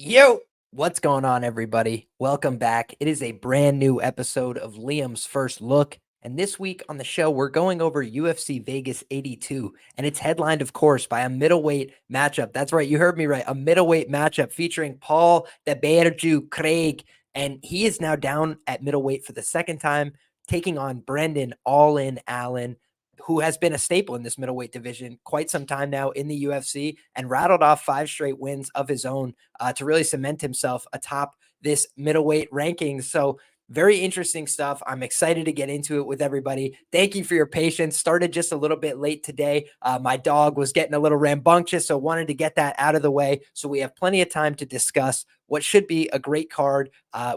Yo, what's going on, everybody? Welcome back. It is a brand new episode of Liam's First Look. And this week on the show, we're going over UFC Vegas 82. And it's headlined, of course, by a middleweight matchup. That's right. You heard me right. A middleweight matchup featuring Paul the Bearju Craig. And he is now down at middleweight for the second time, taking on Brendan All-In Allen, who has been a staple in this middleweight division quite some time now in the UFC and rattled off 5 straight wins of his own to really cement himself atop this middleweight rankings. So very interesting stuff. I'm excited to get into it with everybody. Thank you for your patience. Started just a little bit late today. My dog was getting a little rambunctious, so wanted to get that out of the way. So we have plenty of time to discuss what should be a great card.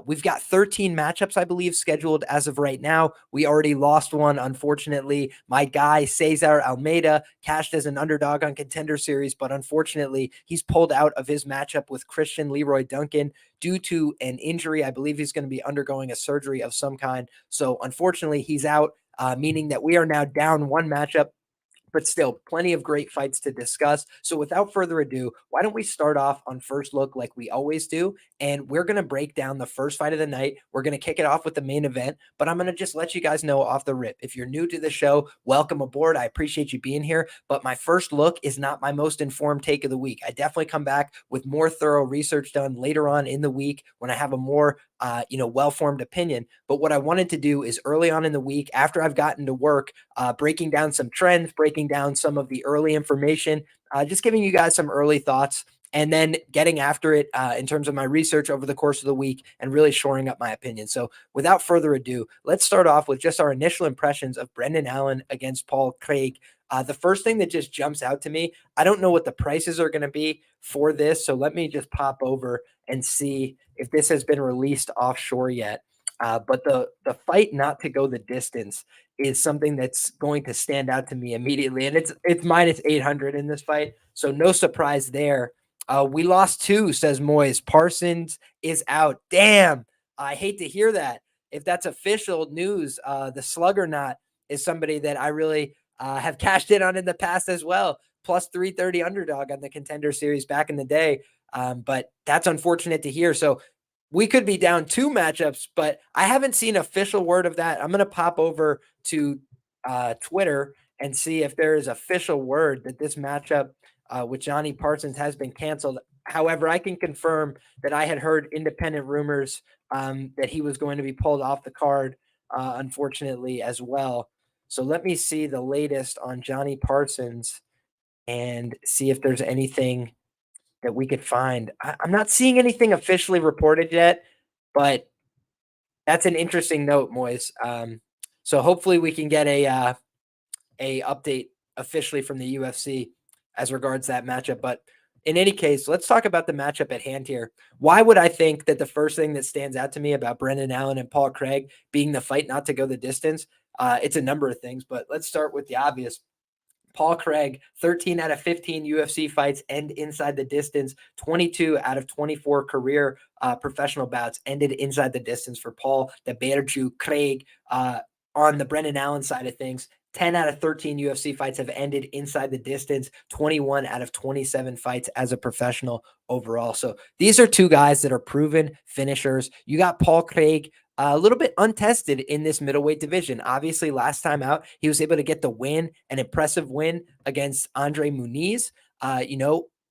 We've got 13 matchups, I believe, scheduled as of right now. We already lost one, unfortunately. My guy, Cesar Almeida, cashed as an underdog on Contender Series, but unfortunately, he's pulled out of his matchup with Christian Leroy Duncan due to an injury. I believe he's going to be undergoing a surgery of some kind. So unfortunately, he's out, meaning that we are now down one matchup, but still plenty of great fights to discuss. So without further ado, why don't we start off on First Look like we always do? And we're going to break down the first fight of the night. We're going to kick it off with the main event, but I'm going to just let you guys know off the rip. If you're new to the show, welcome aboard. I appreciate you being here, but my First Look is not my most informed take of the week. I definitely come back with more thorough research done later on in the week when I have a more well-formed opinion. But what I wanted to do is early on in the week, after I've gotten to work, breaking down some trends, breaking down some of the early information, just giving you guys some early thoughts, and then getting after it in terms of my research over the course of the week and really shoring up my opinion. So without further ado, let's start off with just our initial impressions of Brendan Allen against Paul Craig. The first thing that just jumps out to me, I don't know what the prices are going to be for this. So let me just pop over and see if this has been released offshore yet. But the fight not to go the distance is something that's going to stand out to me immediately. And it's minus 800 in this fight. So no surprise there. We lost 2, says Moyes. Parsons is out. Damn. I hate to hear that. If that's official news, the Slugger Knot is somebody that I really have cashed in on in the past as well. Plus 330 underdog on the Contender Series back in the day. But that's unfortunate to hear. So we could be down 2 matchups, but I haven't seen official word of that. I'm going to pop over to Twitter and see if there is official word that this matchup with Jonny Parsons has been canceled. However, I can confirm that I had heard independent rumors that he was going to be pulled off the card, unfortunately, as well. So let me see the latest on Jonny Parsons and see if there's anything that we could find. I'm not seeing anything officially reported yet, but that's an interesting note, Moyes. So hopefully we can get a update officially from the UFC as regards that matchup. But in any case, let's talk about the matchup at hand here. Why would I think that the first thing that stands out to me about Brendan Allen and Paul Craig being the fight not to go the distance? It's a number of things, but let's start with the obvious. Paul Craig, 13 out of 15 UFC fights end inside the distance. 22 out of 24 career professional bouts ended inside the distance for Paul the Bearju Craig. On the Brendan Allen side of things, 10 out of 13 UFC fights have ended inside the distance, 21 out of 27 fights as a professional overall. So these are 2 guys that are proven finishers. You got Paul Craig, a little bit untested in this middleweight division. Obviously, last time out, he was able to get the win, an impressive win against Andre Muniz.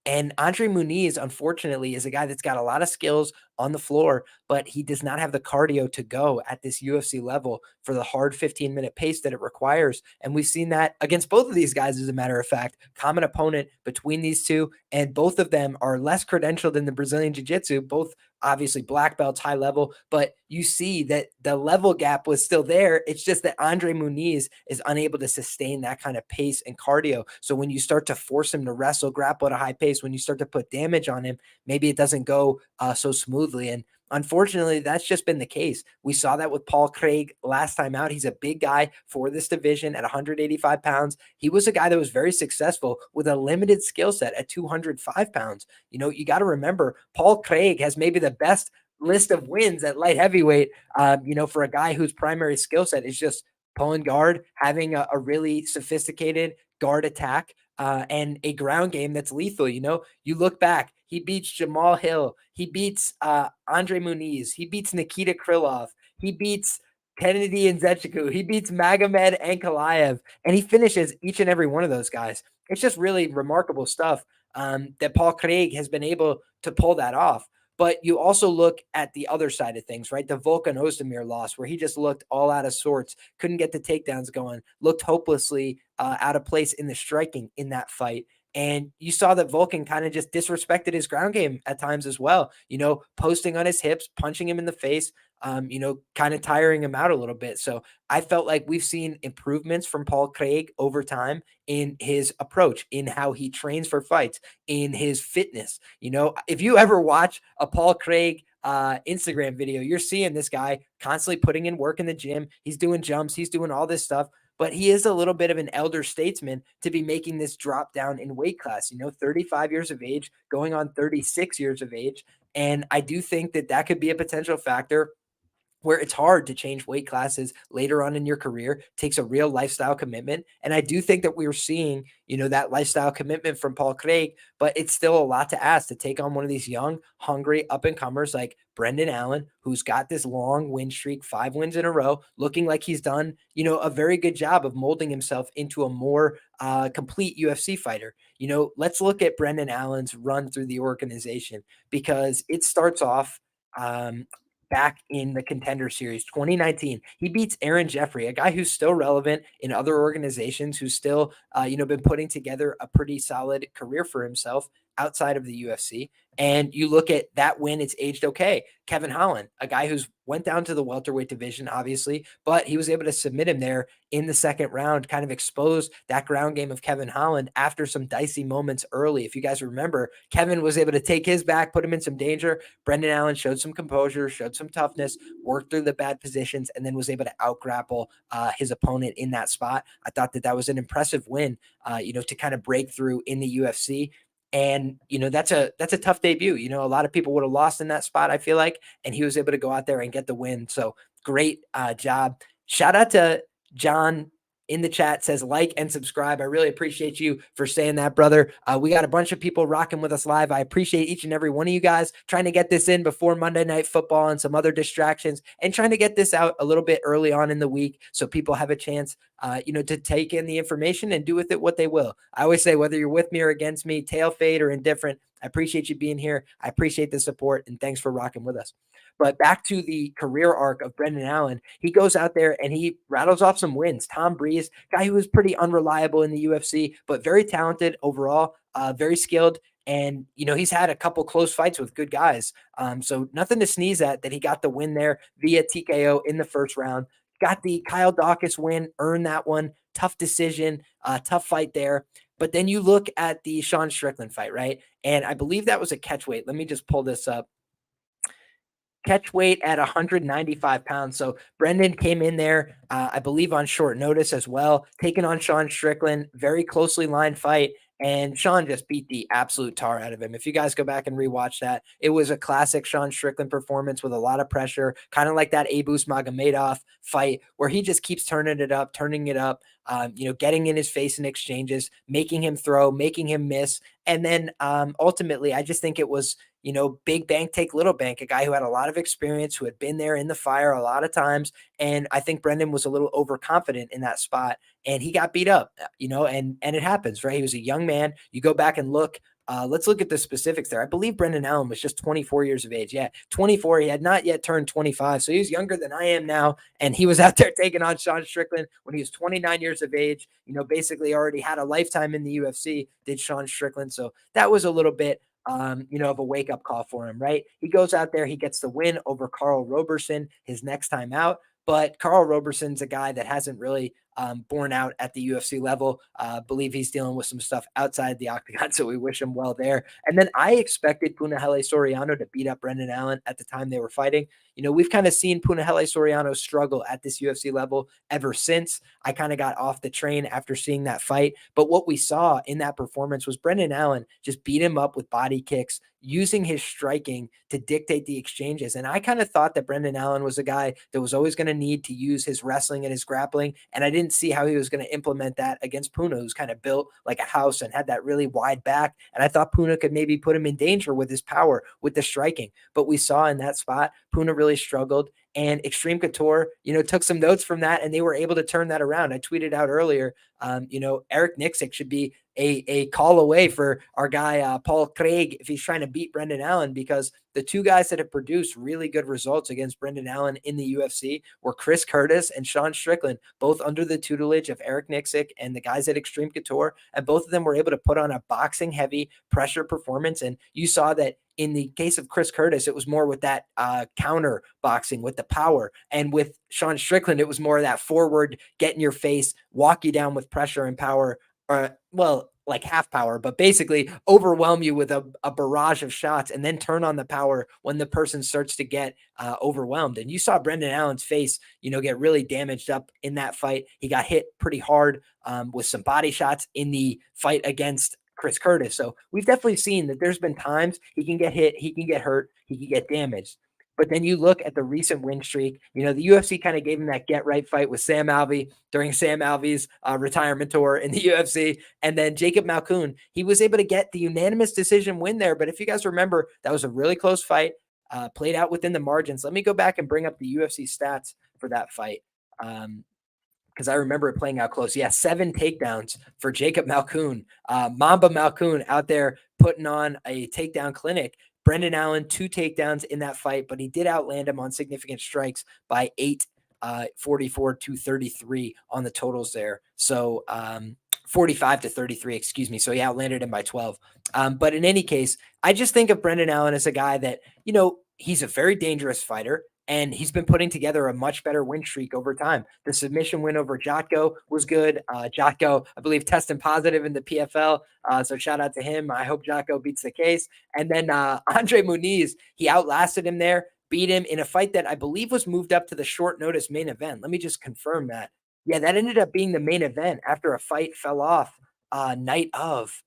And Andre Muniz, unfortunately, is a guy that's got a lot of skills on the floor, but he does not have the cardio to go at this UFC level for the hard 15-minute pace that it requires. And we've seen that against both of these guys, as a matter of fact. Common opponent between these 2, and both of them are less credentialed than the Brazilian Jiu-Jitsu, both obviously black belts, high level, but you see that the level gap was still there. It's just that Andre Muniz is unable to sustain that kind of pace and cardio. So when you start to force him to wrestle, grapple at a high pace, when you start to put damage on him, maybe it doesn't go so smoothly. And unfortunately, that's just been the case. We saw that with Paul Craig last time out. He's a big guy for this division at 185 pounds. He was a guy that was very successful with a limited skill set at 205 pounds. You got to remember, Paul Craig has maybe the best list of wins at light heavyweight, for a guy whose primary skill set is just pulling guard, having a really sophisticated guard attack. and a ground game that's lethal. You look back, he beats Jamal Hill, he beats Andre Muniz, he beats Nikita Krylov, he beats Kennedy and Nzechukwu, he beats Magomed Ankalaev, and he finishes each and every one of those guys. It's just really remarkable stuff that Paul Craig has been able to pull that off. But you also look at the other side of things, right? The Volkan Ozdemir loss, where he just looked all out of sorts, couldn't get the takedowns going, looked hopelessly out of place in the striking in that fight. And you saw that Volkan kind of just disrespected his ground game at times as well, posting on his hips, punching him in the face, kind of tiring him out a little bit. So I felt like we've seen improvements from Paul Craig over time in his approach, in how he trains for fights, in his fitness. If you ever watch a Paul Craig Instagram video, you're seeing this guy constantly putting in work in the gym. He's doing jumps, he's doing all this stuff. But he is a little bit of an elder statesman to be making this drop down in weight class, 35 years of age, going on 36 years of age. And I do think that that could be a potential factor where it's hard to change weight classes later on in your career. It takes a real lifestyle commitment. And I do think that we're seeing, that lifestyle commitment from Paul Craig, but it's still a lot to ask to take on one of these young, hungry up-and-comers like Brendan Allen, who's got this long win streak, 5 wins in a row, looking like he's done, a very good job of molding himself into a more complete UFC fighter. Let's look at Brendan Allen's run through the organization, because it starts off back in the Contender Series 2019. He beats Aaron Jeffrey, a guy who's still relevant in other organizations, who's still been putting together a pretty solid career for himself outside of the UFC. And you look at that win, it's aged okay. Kevin Holland, a guy who's went down to the welterweight division, obviously, but he was able to submit him there in the second round, kind of expose that ground game of Kevin Holland after some dicey moments early. If you guys remember, Kevin was able to take his back, put him in some danger. Brendan Allen showed some composure, showed some toughness, worked through the bad positions, and then was able to out-grapple his opponent in that spot. I thought that was an impressive win, to kind of break through in the UFC. And, that's a tough debut. A lot of people would have lost in that spot, I feel like, and he was able to go out there and get the win. So great job. Shout out to John in the chat, says like and subscribe. I really appreciate you for saying that, brother. We got a bunch of people rocking with us live. I appreciate each and every one of you guys trying to get this in before Monday Night Football and some other distractions, and trying to get this out a little bit early on in the week so people have a chance to take in the information and do with it what they will. I always say, whether you're with me or against me, tail fade or indifferent, I appreciate you being here. I appreciate the support, and thanks for rocking with us. But back to the career arc of Brendan Allen, he goes out there and he rattles off some wins. Tom Breeze, guy who was pretty unreliable in the UFC, but very talented overall, very skilled. And, he's had a couple close fights with good guys. So nothing to sneeze at that he got the win there via TKO in the first round. Got the Kyle Dawkins win, earned that one. Tough decision, tough fight there. But then you look at the Sean Strickland fight, right? And I believe that was a catch weight. Let me just pull this up. Catch weight at 195 pounds. So Brendan came in there, I believe, on short notice as well, taking on Sean Strickland, very closely lined fight. And Sean just beat the absolute tar out of him. If you guys go back and rewatch that, it was a classic Sean Strickland performance with a lot of pressure, kind of like that Abus Magomedov fight where he just keeps turning it up, getting in his face in exchanges, making him throw, making him miss. And then ultimately, I just think it was, big bank take little bank, a guy who had a lot of experience, who had been there in the fire a lot of times. And I think Brendan was a little overconfident in that spot, and he got beat up, and it happens, right? He was a young man. You go back and look. Let's look at the specifics there. I believe Brendan Allen was just 24 years of age. Yeah, 24. He had not yet turned 25. So he was younger than I am now. And he was out there taking on Sean Strickland when he was 29 years of age, basically already had a lifetime in the UFC, did Sean Strickland. So that was a little bit, of a wake-up call for him, right? He goes out there, he gets the win over Carl Roberson his next time out. But Carl Roberson's a guy that hasn't really borne out at the UFC level. Believe he's dealing with some stuff outside the octagon, so we wish him well there. And then I expected Punahele Soriano to beat up Brendan Allen at the time they were fighting. We've kind of seen Punahele Soriano struggle at this UFC level ever since. I kind of got off the train after seeing that fight. But what we saw in that performance was Brendan Allen just beat him up with body kicks, using his striking to dictate the exchanges. And I kind of thought that Brendan Allen was a guy that was always going to need to use his wrestling and his grappling. And I didn't didn't see how he was going to implement that against Puna, who's kind of built like a house and had that really wide back. And I thought Puna could maybe put him in danger with his power, with the striking. But we saw in that spot, Puna really struggled. And Extreme Couture, took some notes from that, and they were able to turn that around. I tweeted out earlier, Eric Nixick should be a call away for our guy, Paul Craig, if he's trying to beat Brendan Allen, because the two guys that have produced really good results against Brendan Allen in the UFC were Chris Curtis and Sean Strickland, both under the tutelage of Eric Nixick and the guys at Extreme Couture. And both of them were able to put on a boxing heavy pressure performance. And you saw that in the case of Chris Curtis, it was more with that counter boxing, with the power. And with Sean Strickland, it was more of that forward, get in your face, walk you down with pressure and power. Like half power, but basically overwhelm you with a barrage of shots and then turn on the power when the person starts to get overwhelmed. And you saw Brendan Allen's face, get really damaged up in that fight. He got hit pretty hard with some body shots in the fight against Chris Curtis. So we've definitely seen that there's been times he can get hit, he can get hurt, he can get damaged. But then you look at the recent win streak, the UFC kind of gave him that get right fight with Sam Alvey during Sam Alvey's retirement tour in the UFC. And then Jacob Malkoun, he was able to get the unanimous decision win there. But if you guys remember, that was a really close fight, played out within the margins. Let me go back and bring up the UFC stats for that fight. Because I remember it playing out close. Yeah, 7 takedowns for Jacob Malkoun. Mamba Malkoun out there putting on a takedown clinic. Brendan Allen, 2 takedowns in that fight, but he did outland him on significant strikes by 8, 44-33 on the totals there. So 45-33, excuse me. So he outlanded him by 12. But in any case, I just think of Brendan Allen as a guy that, he's a very dangerous fighter. And he's been putting together a much better win streak over time. The submission win over Jotko was good. Jotko, I believe, testing positive in the PFL. So shout out to him. I hope Jotko beats the case. And then Andre Muniz, he outlasted him there, beat him in a fight that I believe was moved up to the short notice main event. Let me just confirm that. Yeah, that ended up being the main event after a fight fell off night of.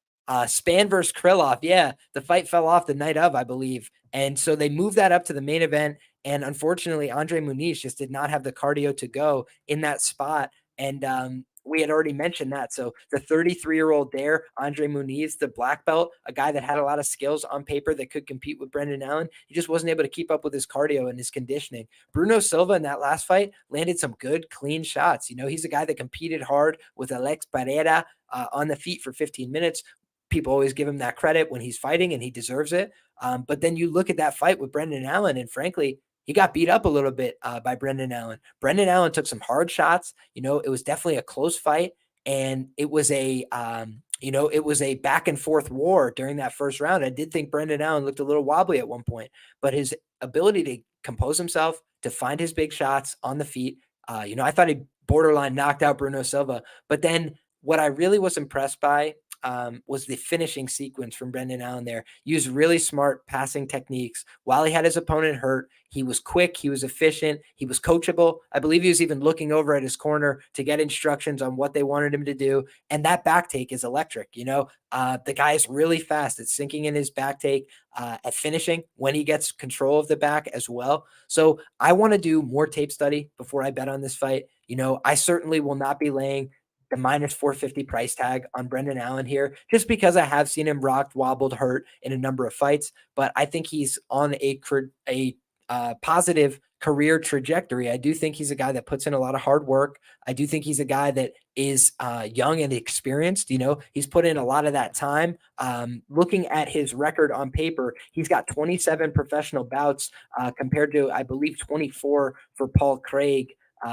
Span versus Krylov. Yeah, the fight fell off the night of, I believe. And so they moved that up to the main event. And unfortunately, Andre Muniz just did not have the cardio to go in that spot. And we had already mentioned that. So the 33-year-old there, Andre Muniz, the black belt, a guy that had a lot of skills on paper that could compete with Brendan Allen, he just wasn't able to keep up with his cardio and his conditioning. Bruno Silva in that last fight landed some good, clean shots. He's a guy that competed hard with Alex Pereira on the feet for 15 minutes. People always give him that credit when he's fighting, and he deserves it. But then you look at that fight with Brendan Allen, and frankly, he got beat up a little bit by Brendan Allen. Brendan Allen took some hard shots. It was definitely a close fight, and it was a back and forth war during that first round. I did think Brendan Allen looked a little wobbly at one point, but his ability to compose himself, to find his big shots on the feet, I thought he borderline knocked out Bruno Silva. But then what I really was impressed by was the finishing sequence from Brendan Allen there. He used really smart passing techniques. While he had his opponent hurt, he was quick, he was efficient, he was coachable. I believe he was even looking over at his corner to get instructions on what they wanted him to do. And that back take is electric. The guy is really fast at sinking in his back take, at finishing when he gets control of the back as well. So I want to do more tape study before I bet on this fight. I certainly will not be laying the minus 450 price tag on Brendan Allen here, just because I have seen him rocked, wobbled, hurt in a number of fights. But I think he's on a positive career trajectory. I do think he's a guy that puts in a lot of hard work. I do think he's a guy that is young and experienced. He's put in a lot of that time. Looking at his record on paper, he's got 27 professional bouts compared to, I believe, 24 for Paul Craig.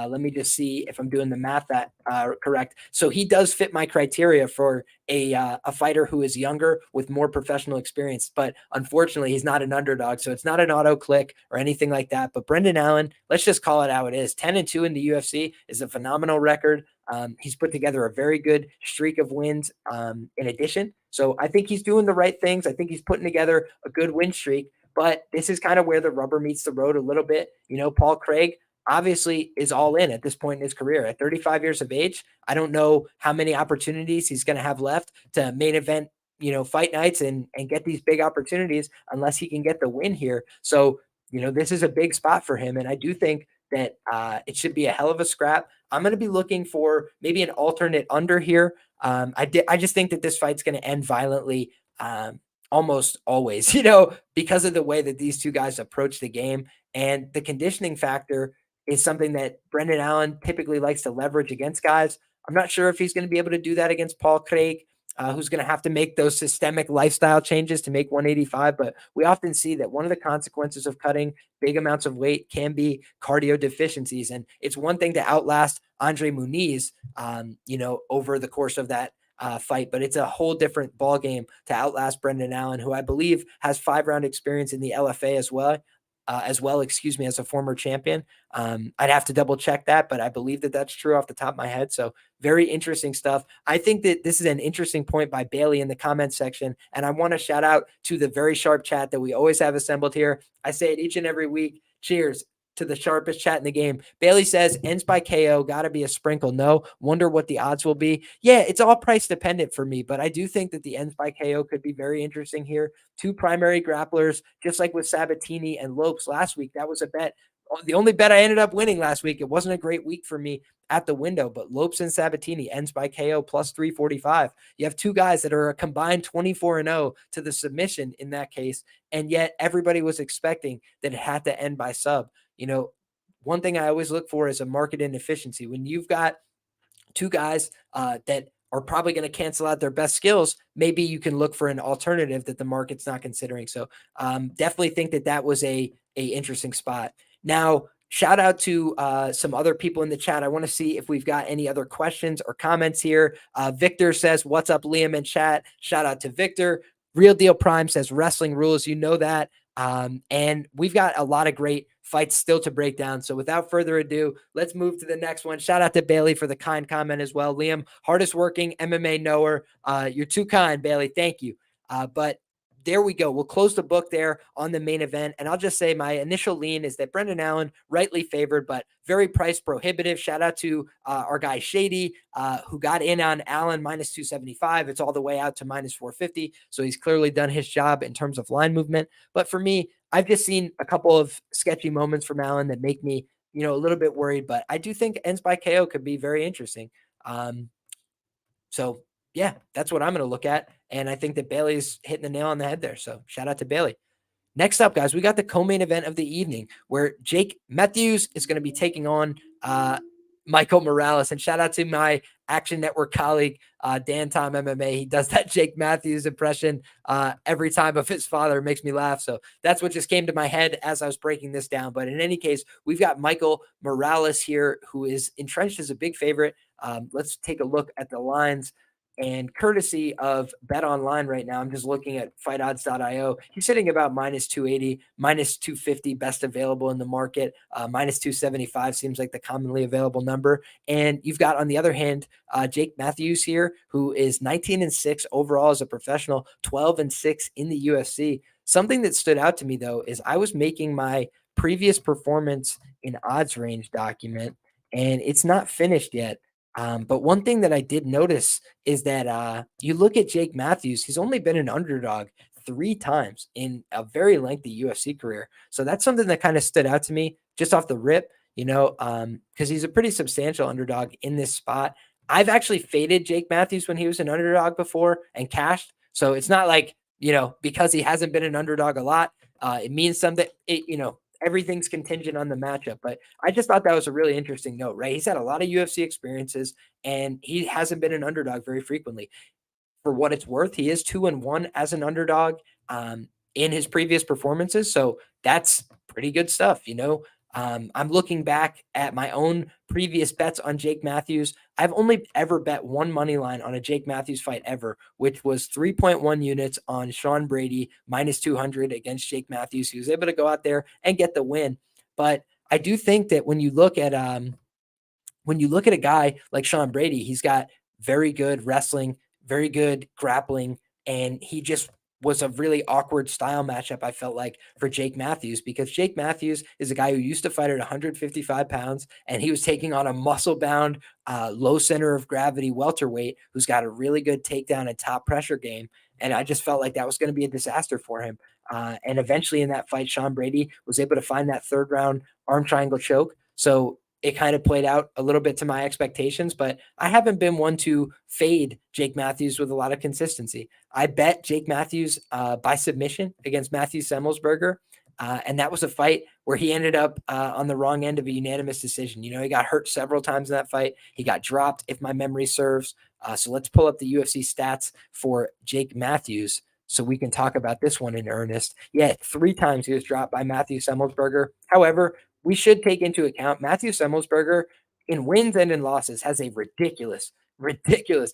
Let me just see if I'm doing the math that correct. So he does fit my criteria for a fighter who is younger with more professional experience, but unfortunately he's not an underdog. So it's not an auto click or anything like that. But Brendan Allen, let's just call it how it is. 10-2 in the UFC is a phenomenal record. He's put together a very good streak of wins in addition. So I think he's doing the right things. I think he's putting together a good win streak, but this is kind of where the rubber meets the road a little bit. Paul Craig obviously is all in at this point in his career. At 35 years of age, I don't know how many opportunities he's going to have left to main event, fight nights and get these big opportunities unless he can get the win here. So, this is a big spot for him. And I do think that it should be a hell of a scrap. I'm going to be looking for maybe an alternate under here. I just think that this fight's going to end violently almost always, because of the way that these two guys approach the game. And the conditioning factor is something that Brendan Allen typically likes to leverage against guys. I'm not sure if he's going to be able to do that against Paul Craig, who's going to have to make those systemic lifestyle changes to make 185. But we often see that one of the consequences of cutting big amounts of weight can be cardio deficiencies. And it's one thing to outlast Andre Muniz, over the course of that fight, but it's a whole different ball game to outlast Brendan Allen, who I believe has 5-round experience in the LFA as well, as a former champion. I'd have to double check that, but I believe that that's true off the top of my head. So very interesting stuff. I think that this is an interesting point by Bailey in the comments section. And I want to shout out to the very sharp chat that we always have assembled here. I say it each and every week. Cheers to the sharpest chat in the game. Bailey says, ends by KO, got to be a sprinkle. No, wonder what the odds will be. Yeah, it's all price dependent for me, but I do think that the ends by KO could be very interesting here. Two primary grapplers, just like with Sabatini and Lopes last week. That was a bet. The only bet I ended up winning last week. It wasn't a great week for me at the window, but Lopes and Sabatini ends by KO plus 345. You have two guys that are a combined 24-0 to the submission in that case. And yet everybody was expecting that it had to end by sub. One thing I always look for is a market inefficiency. When you've got two guys that are probably going to cancel out their best skills, maybe you can look for an alternative that the market's not considering. So definitely think that was a interesting spot. Now, shout out to some other people in the chat. I want to see if we've got any other questions or comments here. Victor says, what's up, Liam, in chat? Shout out to Victor. Real Deal Prime says, wrestling rules. You know that. And we've got a lot of great fights still to break down. So without further ado, let's move to the next one. Shout out to Bailey for the kind comment as well. Liam, hardest working MMA knower. You're too kind, Bailey. Thank you. But there we go. We'll close the book there on the main event. And I'll just say my initial lean is that Brendan Allen, rightly favored, but very price prohibitive. Shout out to our guy Shady, who got in on Allen minus 275. It's all the way out to minus 450. So he's clearly done his job in terms of line movement. But for me, I've just seen a couple of sketchy moments from Allen that make me, a little bit worried. But I do think ends by KO could be very interesting. So yeah, that's what I'm going to look at. And I think that Bailey's hitting the nail on the head there. So shout out to Bailey. Next up, guys, we got the co-main event of the evening where Jake Matthews is going to be taking on Michael Morales. And shout out to my Action Network colleague, Dan Tom MMA. He does that Jake Matthews impression every time of his father. It makes me laugh. So that's what just came to my head as I was breaking this down. But in any case, we've got Michael Morales here, who is entrenched as a big favorite. Let's take a look at the lines. And courtesy of Bet Online right now, I'm just looking at fightodds.io. He's sitting about minus 280, minus 250, best available in the market. Minus 275 seems like the commonly available number. And you've got, on the other hand, Jake Matthews here, who is 19-6 overall as a professional, 12-6 in the UFC. Something that stood out to me, though, is I was making my previous performance in odds range document, and it's not finished yet. But one thing that I did notice is that you look at Jake Matthews, he's only been an underdog 3 times in a very lengthy UFC career. So that's something that kind of stood out to me just off the rip, because he's a pretty substantial underdog in this spot. I've actually faded Jake Matthews when he was an underdog before and cashed. So it's not like, because he hasn't been an underdog a lot, it means something, everything's contingent on the matchup. But I just thought that was a really interesting note, right? He's had a lot of UFC experiences and he hasn't been an underdog very frequently. For what it's worth, he is 2-1 as an underdog in his previous performances. So that's pretty good stuff. I'm looking back at my own previous bets on Jake Matthews. I've only ever bet one money line on a Jake Matthews fight ever, which was 3.1 units on Sean Brady minus 200 against Jake Matthews. He was able to go out there and get the win. But I do think that when you look at a guy like Sean Brady, he's got very good wrestling, very good grappling, and he just was a really awkward style matchup, I felt like, for Jake Matthews, because Jake Matthews is a guy who used to fight at 155 pounds, and he was taking on a muscle-bound, low center of gravity welterweight who's got a really good takedown and top pressure game. And I just felt like that was going to be a disaster for him. And eventually in that fight, Sean Brady was able to find that 3rd round arm triangle choke. So it kind of played out a little bit to my expectations, but I haven't been one to fade Jake Matthews with a lot of consistency. I bet Jake Matthews by submission against Matthew Semmelsberger. And that was a fight where he ended up on the wrong end of a unanimous decision. He got hurt several times in that fight. He got dropped, if my memory serves. So let's pull up the UFC stats for Jake Matthews so we can talk about this one in earnest. Yeah, 3 times he was dropped by Matthew Semmelsberger. However, we should take into account Matthew Semmelsberger in wins and in losses has a ridiculous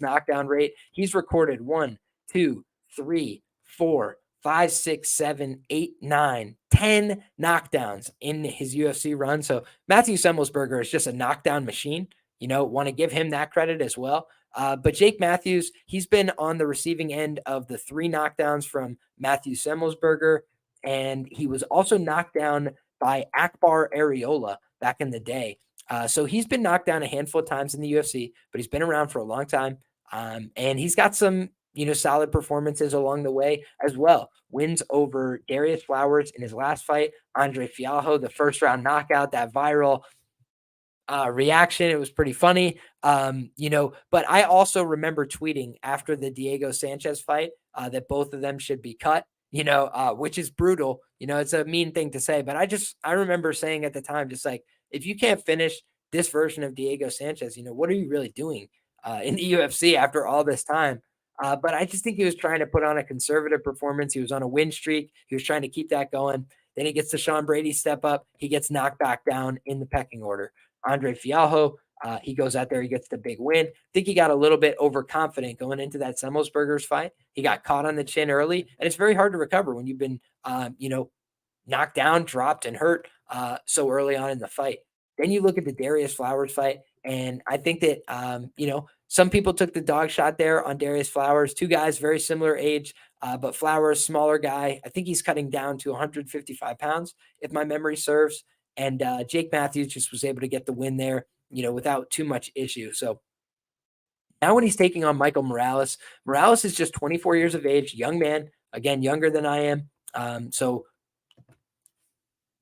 knockdown rate. He's recorded 1, 2, 3, 4, 5, 6, 7, 8, 9, 10 knockdowns in his UFC run. So Matthew Semmelsberger is just a knockdown machine. Want to give him that credit as well. But Jake Matthews, he's been on the receiving end of the 3 knockdowns from Matthew Semmelsberger, and he was also knocked down by Akbar Areola back in the day. So he's been knocked down a handful of times in the UFC, but he's been around for a long time. And he's got some, solid performances along the way as well. Wins over Darius Flowers in his last fight, Andre Fialho, the first round knockout, that viral reaction. It was pretty funny. But I also remember tweeting after the Diego Sanchez fight that both of them should be cut, which is brutal. It's a mean thing to say, but I remember saying at the time, just like, if you can't finish this version of Diego Sanchez, what are you really doing in the UFC after all this time? But I just think he was trying to put on a conservative performance. He was on a win streak. He was trying to keep that going. Then he gets the Sean Brady step up. He gets knocked back down in the pecking order. Andre Fialho, he goes out there, he gets the big win. I think he got a little bit overconfident going into that Semmelsberger's fight. He got caught on the chin early, and it's very hard to recover when you've been, knocked down, dropped, and hurt so early on in the fight. Then you look at the Darius Flowers fight, and I think that, some people took the dog shot there on Darius Flowers. 2 guys, very similar age, but Flowers, smaller guy. I think he's cutting down to 155 pounds, if my memory serves. And Jake Matthews just was able to get the win there, without too much issue. So now when he's taking on Michael Morales, Morales is just 24 years of age, young man, again, younger than I am. So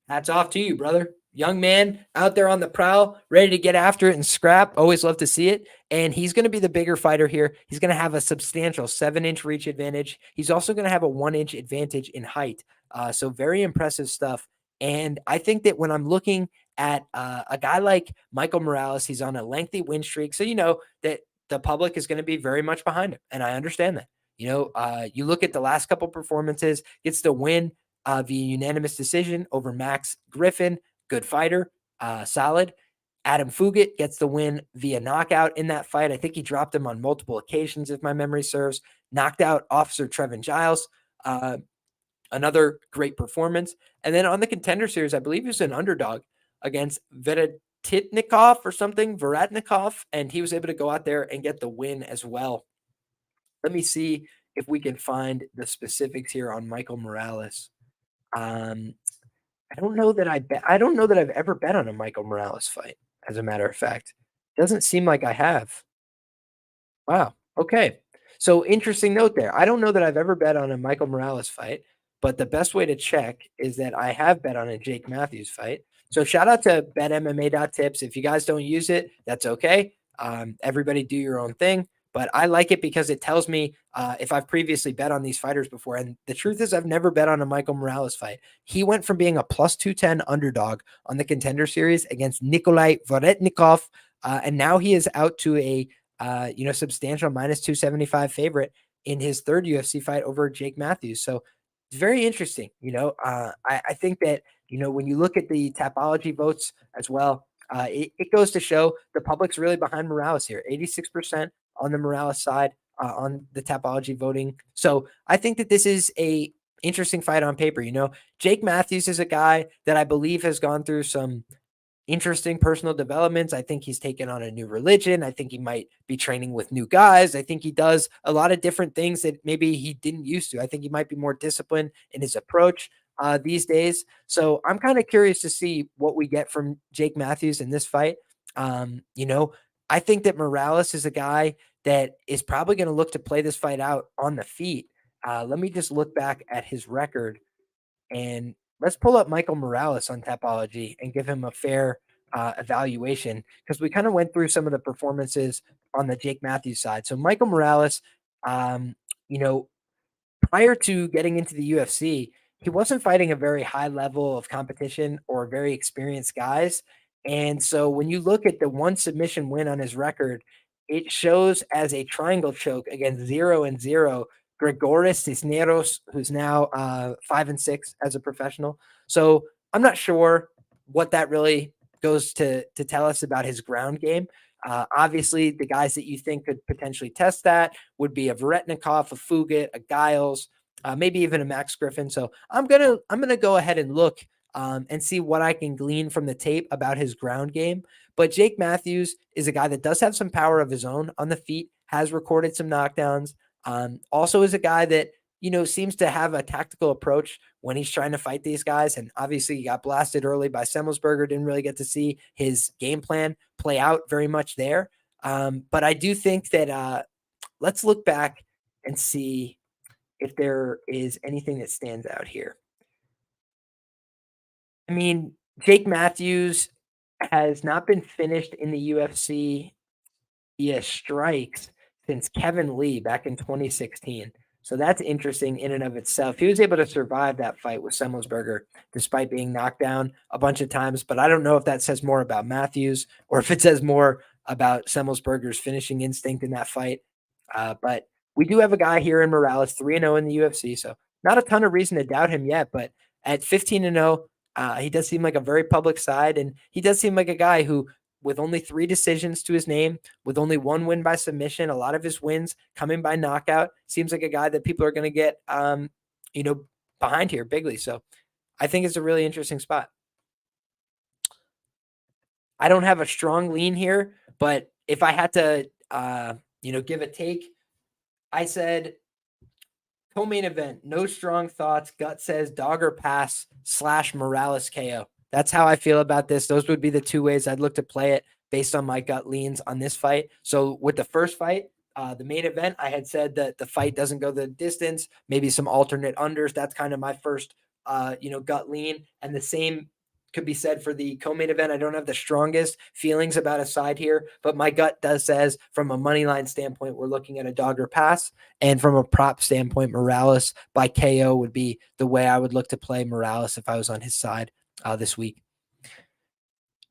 hats off to you, brother. Young man out there on the prowl, ready to get after it and scrap. Always love to see it. And he's going to be the bigger fighter here. He's going to have a substantial 7-inch reach advantage. He's also going to have a 1-inch advantage in height. So very impressive stuff. And I think that when I'm looking at a guy like Michael Morales, he's on a lengthy win streak. So, that the public is going to be very much behind him. And I understand that. You look at the last couple performances, gets the win via unanimous decision over Max Griffin. Good fighter, solid. Adam Fugit gets the win via knockout in that fight. I think he dropped him on multiple occasions, if my memory serves. Knocked out Officer Trevin Giles. Another great performance. And then on the Contender Series, I believe he was an underdog against Veratnikov or something, Veratnikov, and he was able to go out there and get the win as well. Let me see if we can find the specifics here on Michael Morales. I don't know that I've ever bet on a Michael Morales fight, as a matter of fact. Doesn't seem like I have. Wow. Okay. So interesting note there. I don't know that I've ever bet on a Michael Morales fight, but the best way to check is that I have bet on a Jake Matthews fight. So shout out to betmma.tips. If you guys don't use it, that's okay. Everybody do your own thing. But I like it because it tells me if I've previously bet on these fighters before. And the truth is, I've never bet on a Michael Morales fight. He went from being a plus 210 underdog on the Contender Series against Nikolai Veratnikov, and now he is out to a substantial minus 275 favorite in his third UFC fight over Jake Matthews. So it's very interesting. I think that, when you look at the Tapology votes as well, it goes to show the public's really behind Morales here. 86% on the Morales side on the Tapology voting. So I think that this is a interesting fight on paper. Jake Matthews is a guy that I believe has gone through some interesting personal developments. I think he's taken on a new religion. I think he might be training with new guys. I think he does a lot of different things that maybe he didn't used to. I think he might be more disciplined in his approach these days. So I'm kind of curious to see what we get from Jake Matthews in this fight. I think that Morales is a guy that is probably going to look to play this fight out on the feet. Let me just look back at his record, and let's pull up Michael Morales on Tapology and give him a fair evaluation, because we kind of went through some of the performances on the Jake Matthews side. So Michael Morales, you know, prior to getting into the UFC, he wasn't fighting a very high level of competition or very experienced guys. And so when you look at the one submission win on his record, it shows as a triangle choke against 0-0 Gregoris Cisneros, who's now 5-6 as a professional. So I'm not sure what that really goes to tell us about his ground game. Obviously, the guys that you think could potentially test that would be a Varetnikov, a Fugit, a Giles, maybe even a Max Griffin. So I'm gonna go ahead and look and see what I can glean from the tape about his ground game. But Jake Matthews is a guy that does have some power of his own on the feet, has recorded some knockdowns. Also is a guy that seems to have a tactical approach when he's trying to fight these guys. And obviously he got blasted early by Semmelsberger, didn't really get to see his game plan play out very much there. But I do think that let's look back and see if there is anything that stands out here. I mean, Jake Matthews has not been finished in the UFC via strikes since Kevin Lee back in 2016. So that's interesting in and of itself. He was able to survive that fight with Semmelsberger despite being knocked down a bunch of times. But I don't know if that says more about Matthews or if it says more about Semmelsberger's finishing instinct in that fight. But we do have a guy here in Morales, 3-0 in the UFC. So not a ton of reason to doubt him yet. But at 15-0, he does seem like a very public side. And he does seem like a guy who, with only 3 decisions to his name, with only 1 win by submission, a lot of his wins coming by knockout, seems like a guy that people are going to get, behind here bigly. So I think it's a really interesting spot. I don't have a strong lean here, but if I had to, give a take, I said co-main event, no strong thoughts. Gut says dog or pass / Morales KO. That's how I feel about this. Those would be the 2 ways I'd look to play it based on my gut leans on this fight. So with the first fight, the main event, I had said that the fight doesn't go the distance, maybe some alternate unders. That's kind of my first, gut lean. And the same could be said for the co-main event. I don't have the strongest feelings about a side here, but my gut does says from a money line standpoint, we're looking at a dog or pass. And from a prop standpoint, Morales by KO would be the way I would look to play Morales if I was on his side this week.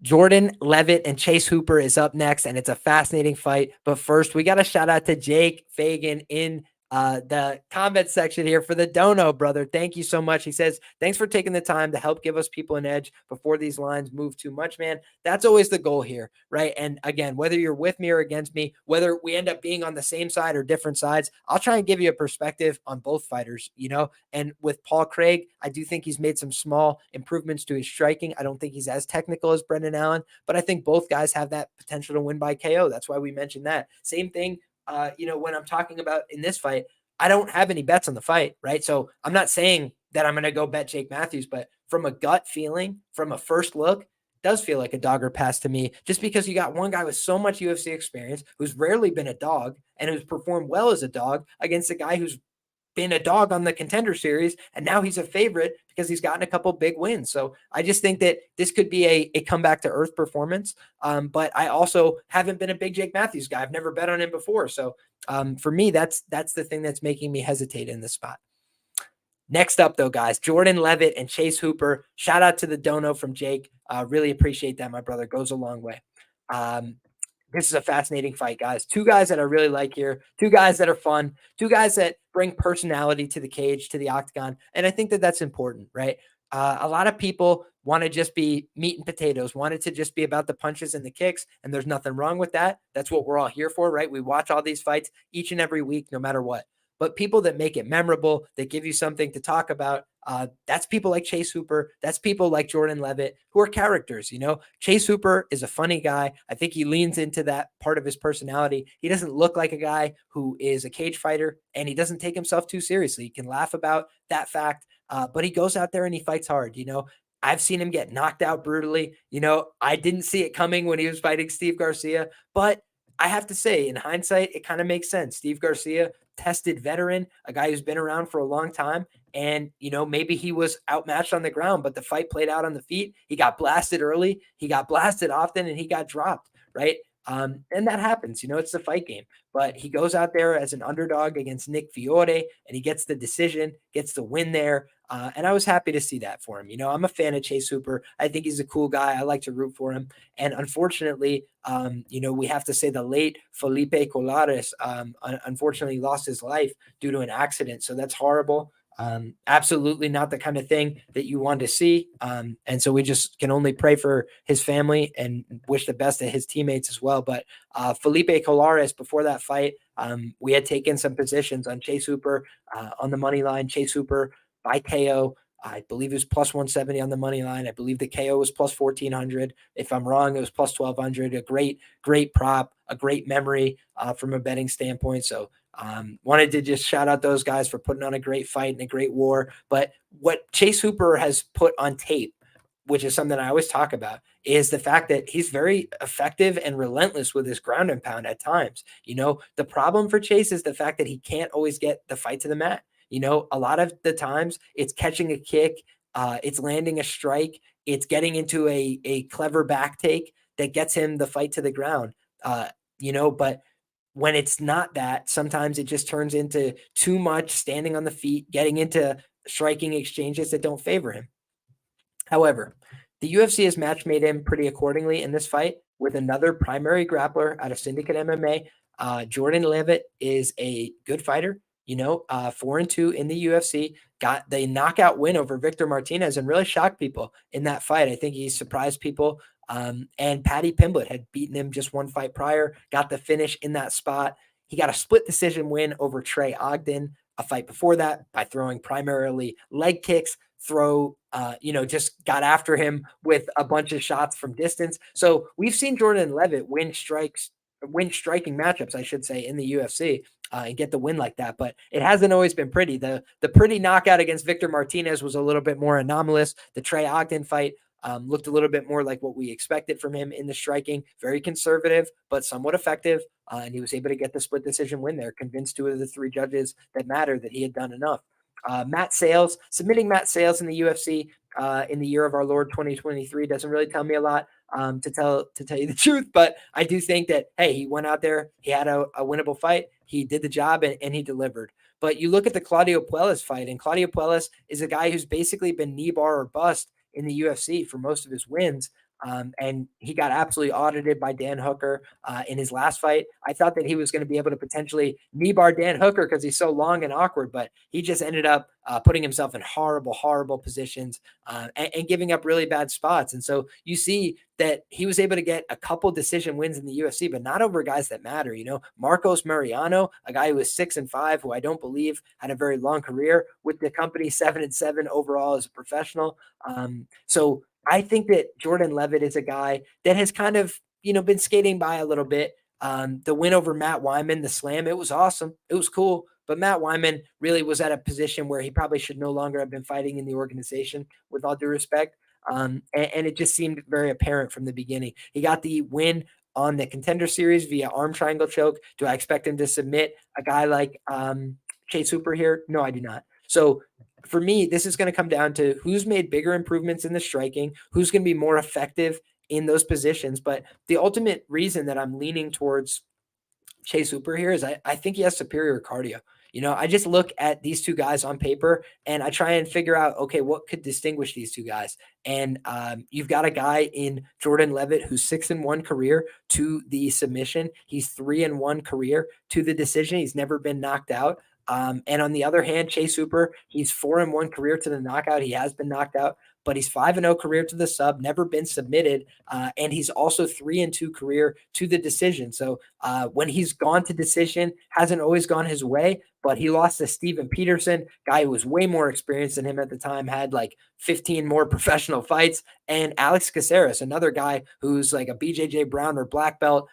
Jordan Leavitt and Chase Hooper is up next, and it's a fascinating fight. But first, we got a shout out to Jake Fagan in the comment section here for the dono, brother. Thank you so much. He says, thanks for taking the time to help give us people an edge before these lines move too much, man. That's always the goal here, right? And again, whether you're with me or against me, whether we end up being on the same side or different sides, I'll try and give you a perspective on both fighters, and with Paul Craig, I do think he's made some small improvements to his striking. I don't think he's as technical as Brendan Allen, but I think both guys have that potential to win by KO. That's why we mentioned that. Same thing when I'm talking about in this fight, I don't have any bets on the fight, right? So I'm not saying that I'm going to go bet Jake Matthews, but from a gut feeling, from a first look, does feel like a dog or pass to me, just because you got one guy with so much UFC experience who's rarely been a dog and who's performed well as a dog against a guy who's been a dog on the Contender Series, and now he's a favorite because he's gotten a couple big wins. So I just think that this could be a comeback to earth performance. But I also haven't been a big Jake Matthews guy. I've never bet on him before. So for me, that's the thing that's making me hesitate in this spot. Next up, though, guys, Jordan Leavitt and Chase Hooper. Shout out to the dono from Jake. Really appreciate that, my brother. Goes a long way. This is a fascinating fight, guys. 2 guys that I really like here. 2 guys that are fun. 2 guys that bring personality to the cage, to the octagon. And I think that that's important, right? A lot of people want to just be meat and potatoes, want it to just be about the punches and the kicks. And there's nothing wrong with that. That's what we're all here for, right? We watch all these fights each and every week, no matter what. But people that make it memorable, that give you something to talk about, that's people like Chase Hooper. That's people like Jordan Leavitt, who are characters. Chase Hooper is a funny guy. I think he leans into that part of his personality. He doesn't look like a guy who is a cage fighter, and he doesn't take himself too seriously. He can laugh about that fact, but he goes out there and he fights hard. I've seen him get knocked out brutally. I didn't see it coming when he was fighting Steve Garcia, but I have to say, in hindsight, it kind of makes sense. Steve Garcia tested veteran, a guy who's been around for a long time. And, maybe he was outmatched on the ground, but the fight played out on the feet. He got blasted early, he got blasted often, and he got dropped, right? And that happens, it's the fight game. But he goes out there as an underdog against Nick Fiore, and he gets the decision, gets the win there. And I was happy to see that for him. I'm a fan of Chase Hooper. I think he's a cool guy. I like to root for him. And unfortunately, we have to say the late Felipe Colares, unfortunately lost his life due to an accident. So that's horrible. Absolutely not the kind of thing that you want to see. And so we just can only pray for his family and wish the best to his teammates as well. But Felipe Colares, before that fight, we had taken some positions on Chase Hooper on the money line. Chase Hooper by KO. I believe it was plus 170 on the money line. I believe the KO was plus 1,400. If I'm wrong, it was plus 1,200. A great prop, a great memory from a betting standpoint. So wanted to just shout out those guys for putting on a great fight and a great war. But what Chase Hooper has put on tape, which is something I always talk about, is the fact that he's very effective and relentless with his ground and pound at times. The problem for Chase is the fact that he can't always get the fight to the mat. A lot of the times it's catching a kick, it's landing a strike, it's getting into a clever back take that gets him the fight to the ground. But when it's not that, sometimes it just turns into too much standing on the feet, getting into striking exchanges that don't favor him. However, the UFC has match made him pretty accordingly in this fight with another primary grappler out of Syndicate MMA. Jordan Leavitt is a good fighter. 4-2 in the UFC, got the knockout win over Victor Martinez and really shocked people in that fight. I think he surprised people. And Paddy Pimblett had beaten him just one fight prior, got the finish in that spot. He got a split decision win over Trey Ogden a fight before that by throwing primarily leg kicks, just got after him with a bunch of shots from distance. So we've seen Jordan Leavitt win striking matchups, I should say, in the UFC. And get the win like that, but it hasn't always been pretty. The pretty knockout against Victor Martinez was a little bit more anomalous. The Trey Ogden fight looked a little bit more like what we expected from him in the striking. Very conservative, but somewhat effective, and he was able to get the split decision win there, convinced two of the three judges that mattered that he had done enough. Submitting Matt Sales in the UFC in the year of our Lord 2023 doesn't really tell me a lot. To tell you the truth, but I do think that, hey, he went out there, he had a winnable fight, he did the job, and he delivered. But you look at the Claudio Puelles fight, and Claudio Puelles is a guy who's basically been knee bar or bust in the UFC for most of his wins. And he got absolutely audited by Dan Hooker in his last fight. I thought that he was going to be able to potentially knee bar Dan Hooker because he's so long and awkward, but he just ended up putting himself in horrible positions and giving up really bad spots. And so you see that he was able to get a couple decision wins in the UFC, but not over guys that matter. Marcos Mariano, a guy who was 6-5, who I don't believe had a very long career with the company, 7-7 overall as a professional. So I think that Jordan Leavitt is a guy that has kind of, been skating by a little bit. The win over Matt Wyman, the slam, it was awesome. It was cool. But Matt Wyman really was at a position where he probably should no longer have been fighting in the organization, with all due respect. And it just seemed very apparent from the beginning. He got the win on the Contender Series via arm triangle choke. Do I expect him to submit a guy like Chase Hooper here? No, I do not. So for me, this is going to come down to who's made bigger improvements in the striking, who's going to be more effective in those positions. But the ultimate reason that I'm leaning towards Chase Hooper here is I think he has superior cardio. I just look at these two guys on paper and I try and figure out, okay, what could distinguish these two guys? And you've got a guy in Jordan Leavitt who's 6-1 career to the submission. He's 3-1 career to the decision. He's never been knocked out. And on the other hand, Chase Hooper, he's 4-1 career to the knockout. He has been knocked out, but he's 5-0 career to the sub, never been submitted. And he's also 3-2 career to the decision. So when he's gone to decision, hasn't always gone his way, but he lost to Steven Peterson, guy who was way more experienced than him at the time, had like 15 more professional fights. And Alex Caceres, another guy who's like a BJJ Brown or black belt,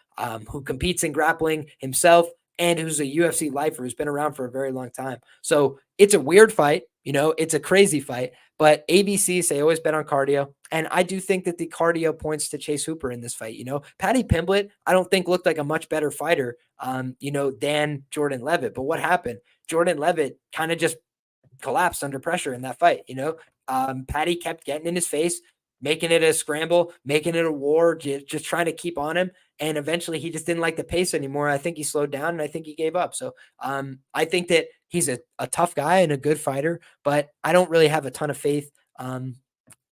who competes in grappling himself, and who's a UFC lifer who's been around for a very long time. So it's a weird fight. It's a crazy fight, But ABCs, they always bet on cardio. And I do think that the cardio points to Chase Hooper in this fight. Paddy Pimblett, I don't think looked like a much better fighter, than Jordan Leavitt. But what happened? Jordan Leavitt kind of just collapsed under pressure in that fight. Paddy kept getting in his face, making it a scramble, making it a war, just trying to keep on him. And eventually he just didn't like the pace anymore. I think he slowed down and I think he gave up. So I think that he's a tough guy and a good fighter, but I don't really have a ton of faith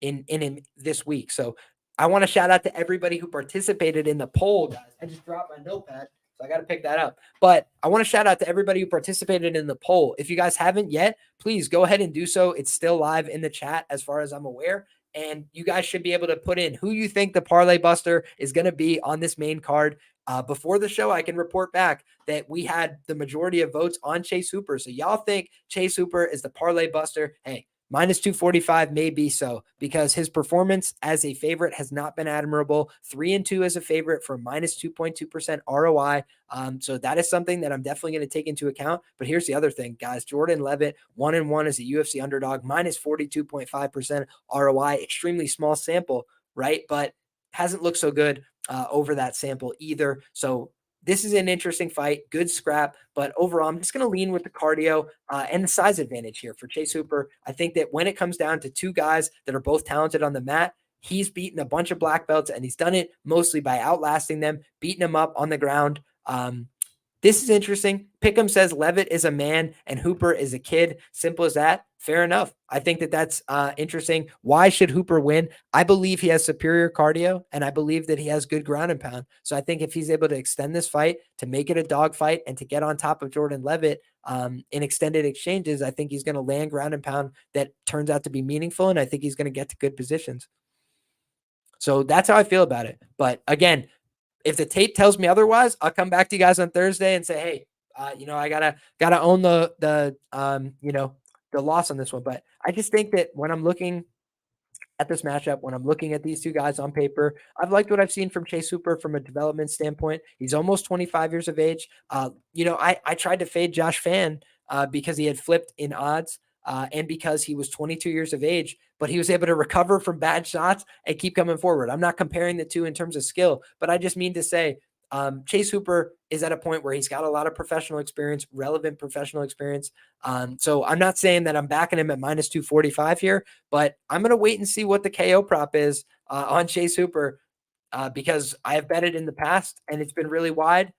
in him this week. So I want to shout out to everybody who participated in the poll, guys. I just dropped my notepad, so I got to pick that up. But I want to shout out to everybody who participated in the poll. If you guys haven't yet, please go ahead and do so. It's still live in the chat as far as I'm aware. And you guys should be able to put in who you think the parlay buster is going to be on this main card. Before the show, I can report back that we had the majority of votes on Chase Hooper. So y'all think Chase Hooper is the parlay buster? Hey, minus 245 may be so, because his performance as a favorite has not been admirable. 3-2 as a favorite for minus 2.2% ROI. So that is something that I'm definitely going to take into account. But here's the other thing, guys. Jordan Leavitt, 1-1 as a UFC underdog, minus 42.5% ROI. Extremely small sample, right? But hasn't looked so good over that sample either. So this is an interesting fight, good scrap, but overall, I'm just going to lean with the cardio and the size advantage here for Chase Hooper. I think that when it comes down to two guys that are both talented on the mat, he's beaten a bunch of black belts, and he's done it mostly by outlasting them, beating them up on the ground. This is interesting. Pick'em says Leavitt is a man and Hooper is a kid. Simple as that. Fair enough. I think that that's interesting. Why should Hooper win? I believe he has superior cardio, and I believe that he has good ground and pound. So I think if he's able to extend this fight, to make it a dog fight, and to get on top of Jordan Leavitt in extended exchanges, I think he's going to land ground and pound that turns out to be meaningful, and I think he's going to get to good positions. So that's how I feel about it. But again, if the tape tells me otherwise, I'll come back to you guys on Thursday and say, hey, I gotta own the loss on this one. But I just think that when I'm looking at this matchup, when I'm looking at these two guys on paper, I've liked what I've seen from Chase Hooper from a development standpoint. He's almost 25 years of age. I tried to fade Josh Fan because he had flipped in odds. And because he was 22 years of age, but he was able to recover from bad shots and keep coming forward. I'm not comparing the two in terms of skill, but I just mean to say Chase Hooper is at a point where he's got a lot of professional experience, relevant professional experience. So I'm not saying that I'm backing him at minus 245 here, but I'm going to wait and see what the KO prop is on Chase Hooper because I have bet it in the past and it's been really wide.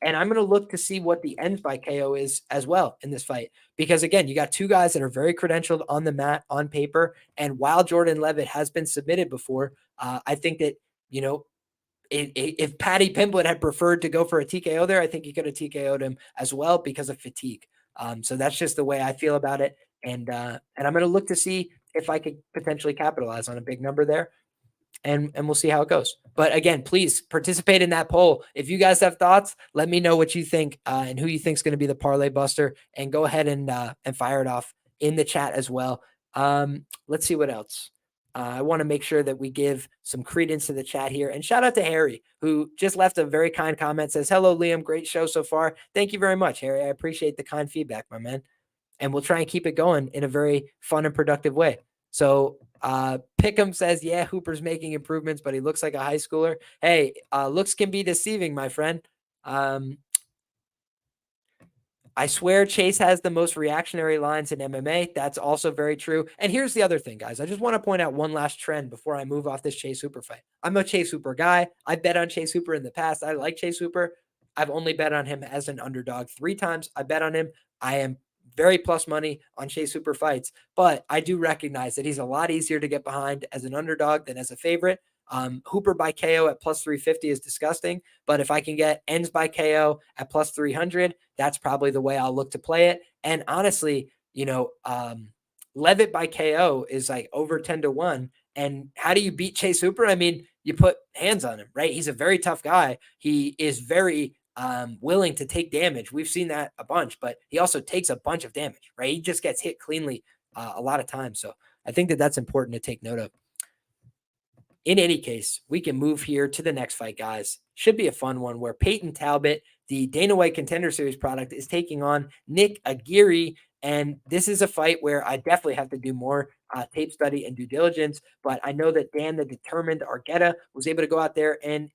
And I'm going to look to see what the ends by KO is as well in this fight. Because again, you got two guys that are very credentialed on the mat, on paper. And while Jordan Leavitt has been submitted before, I think that, if Paddy Pimblett had preferred to go for a TKO there, I think he could have TKO'd him as well because of fatigue. So that's just the way I feel about it. And I'm going to look to see if I could potentially capitalize on a big number there. And we'll see how it goes. But again, please participate in that poll. If you guys have thoughts, let me know what you think and who you think is going to be the parlay buster. And go ahead and fire it off in the chat as well. Let's see what else. I want to make sure that we give some credence to the chat here. And shout out to Harry, who just left a very kind comment. Says, hello, Liam. Great show so far. Thank you very much, Harry. I appreciate the kind feedback, my man. And we'll try and keep it going in a very fun and productive way. So Pick'em says, yeah, Hooper's making improvements, but he looks like a high schooler. Hey, looks can be deceiving, my friend. I swear Chase has the most reactionary lines in MMA. That's also very true. And here's the other thing, guys. I just want to point out one last trend before I move off this Chase Hooper fight. I'm a Chase Hooper guy. I bet on Chase Hooper in the past. I like Chase Hooper. I've only bet on him as an underdog 3 times. I bet on him. I am very plus money on Chase Hooper fights, but I do recognize that he's a lot easier to get behind as an underdog than as a favorite. Hooper by KO at plus 350 is disgusting, but if I can get ends by KO at plus 300, that's probably the way I'll look to play it. And honestly, Leavitt by KO is like over 10-1. And how do you beat Chase Hooper? I mean, you put hands on him, right? He's a very tough guy. He is very willing to take damage. We've seen that a bunch, but he also takes a bunch of damage, right? He just gets hit cleanly a lot of times. So I think that that's important to take note of. In any case, we can move here to the next fight, guys. Should be a fun one where Payton Talbott, the Dana White Contender Series product, is taking on Nick Aguirre. And this is a fight where I definitely have to do more tape study and due diligence. But I know that Dan, the determined Argueta, was able to go out there and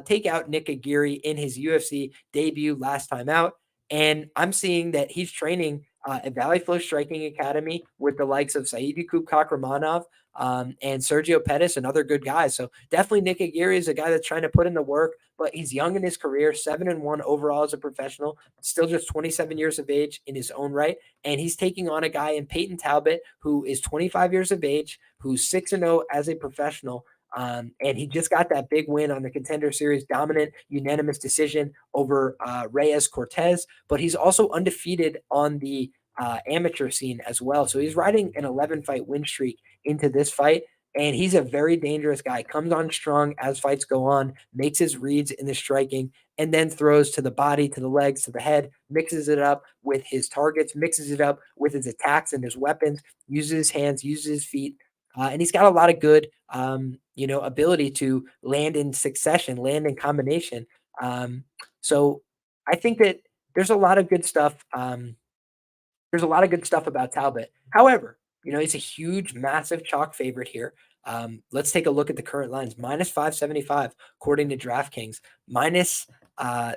take out Nick Aguirre in his UFC debut last time out. And I'm seeing that he's training at Valley Flow Striking Academy with the likes of Saidi Kakramanov and Sergio Pettis and other good guys. So definitely Nick Aguirre is a guy that's trying to put in the work, but he's young in his career, 7-1 overall as a professional, still just 27 years of age in his own right. And he's taking on a guy in Payton Talbott, who is 25 years of age, who's 6-0 as a professional. And he just got that big win on the Contender Series, dominant unanimous decision over Reyes Cortez, but he's also undefeated on the amateur scene as well. So he's riding an 11-fight win streak into this fight. And he's a very dangerous guy. Comes on strong as fights go on, makes his reads in the striking, and then throws to the body, to the legs, to the head, mixes it up with his targets, mixes it up with his attacks and his weapons, uses his hands, uses his feet. And he's got a lot of good, ability to land in succession, land in combination. So I think that there's a lot of good stuff. There's a lot of good stuff about Talbot. However, he's a huge, massive chalk favorite here. Let's take a look at the current lines. Minus 575, according to DraftKings, minus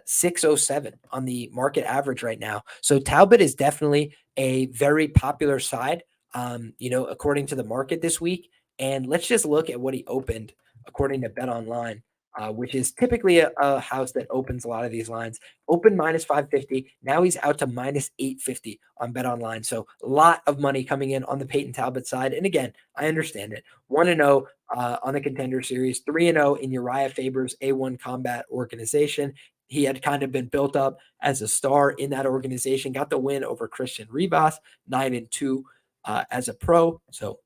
607 on the market average right now. So Talbot is definitely a very popular side, according to the market this week. And let's just look at what he opened according to Bet Online, which is typically a house that opens a lot of these lines. Open minus 550. Now he's out to minus 850 on Bet Online. So a lot of money coming in on the Payton Talbot side. And again, I understand it. 1-0 on the Contender Series, 3-0 in Uriah Faber's A1 Combat organization. He had kind of been built up as a star in that organization, got the win over Christian Ribas, 9-2 as a pro. So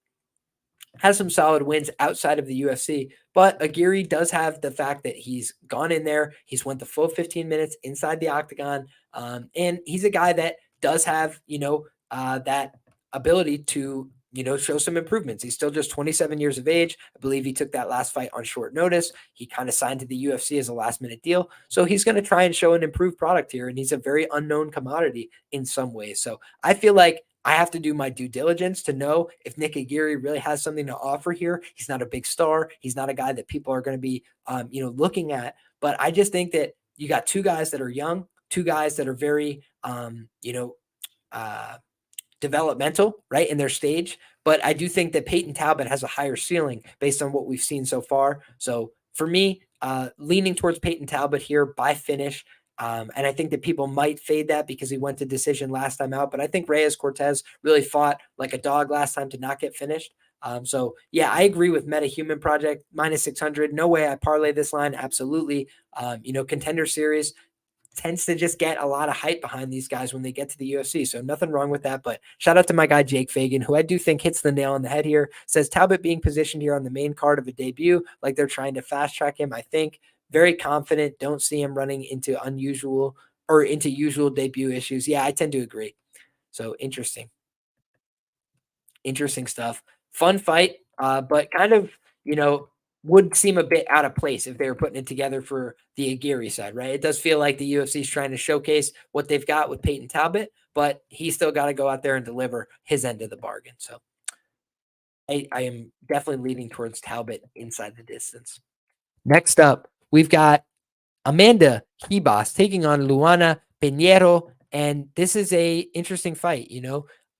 has some solid wins outside of the UFC, but Aguirre does have the fact that he's gone in there. He's went the full 15 minutes inside the octagon. And he's a guy that does have, that ability to, show some improvements. He's still just 27 years of age. I believe he took that last fight on short notice. He kind of signed to the UFC as a last minute deal. So he's going to try and show an improved product here. And he's a very unknown commodity in some ways. So I feel like I have to do my due diligence to know if Nick Aguirre really has something to offer here. He's not a big star. He's not a guy that people are going to be, looking at. But I just think that you got two guys that are young, two guys that are very, developmental, right, in their stage. But I do think that Payton Talbot has a higher ceiling based on what we've seen so far. So for me, leaning towards Payton Talbot here by finish. And I think that people might fade that because he went to decision last time out. But I think Reyes Cortez really fought like a dog last time to not get finished. So, yeah, I agree with MetaHuman Project, minus 600. No way I parlay this line. Absolutely. Contender Series tends to just get a lot of hype behind these guys when they get to the UFC. So nothing wrong with that. But shout out to my guy, Jake Fagan, who I do think hits the nail on the head here. Says Talbot being positioned here on the main card of a debut, like they're trying to fast track him. I think very confident. Don't see him running into usual debut issues. Yeah, I tend to agree. So interesting stuff. Fun fight, but kind of, would seem a bit out of place if they were putting it together for the Aguirre side, right? It does feel like the UFC is trying to showcase what they've got with Payton Talbot, but he's still got to go out there and deliver his end of the bargain. So I am definitely leaning towards Talbot inside the distance. Next up, we've got Amanda Ribas taking on Luana Pinheiro, and this is a interesting fight.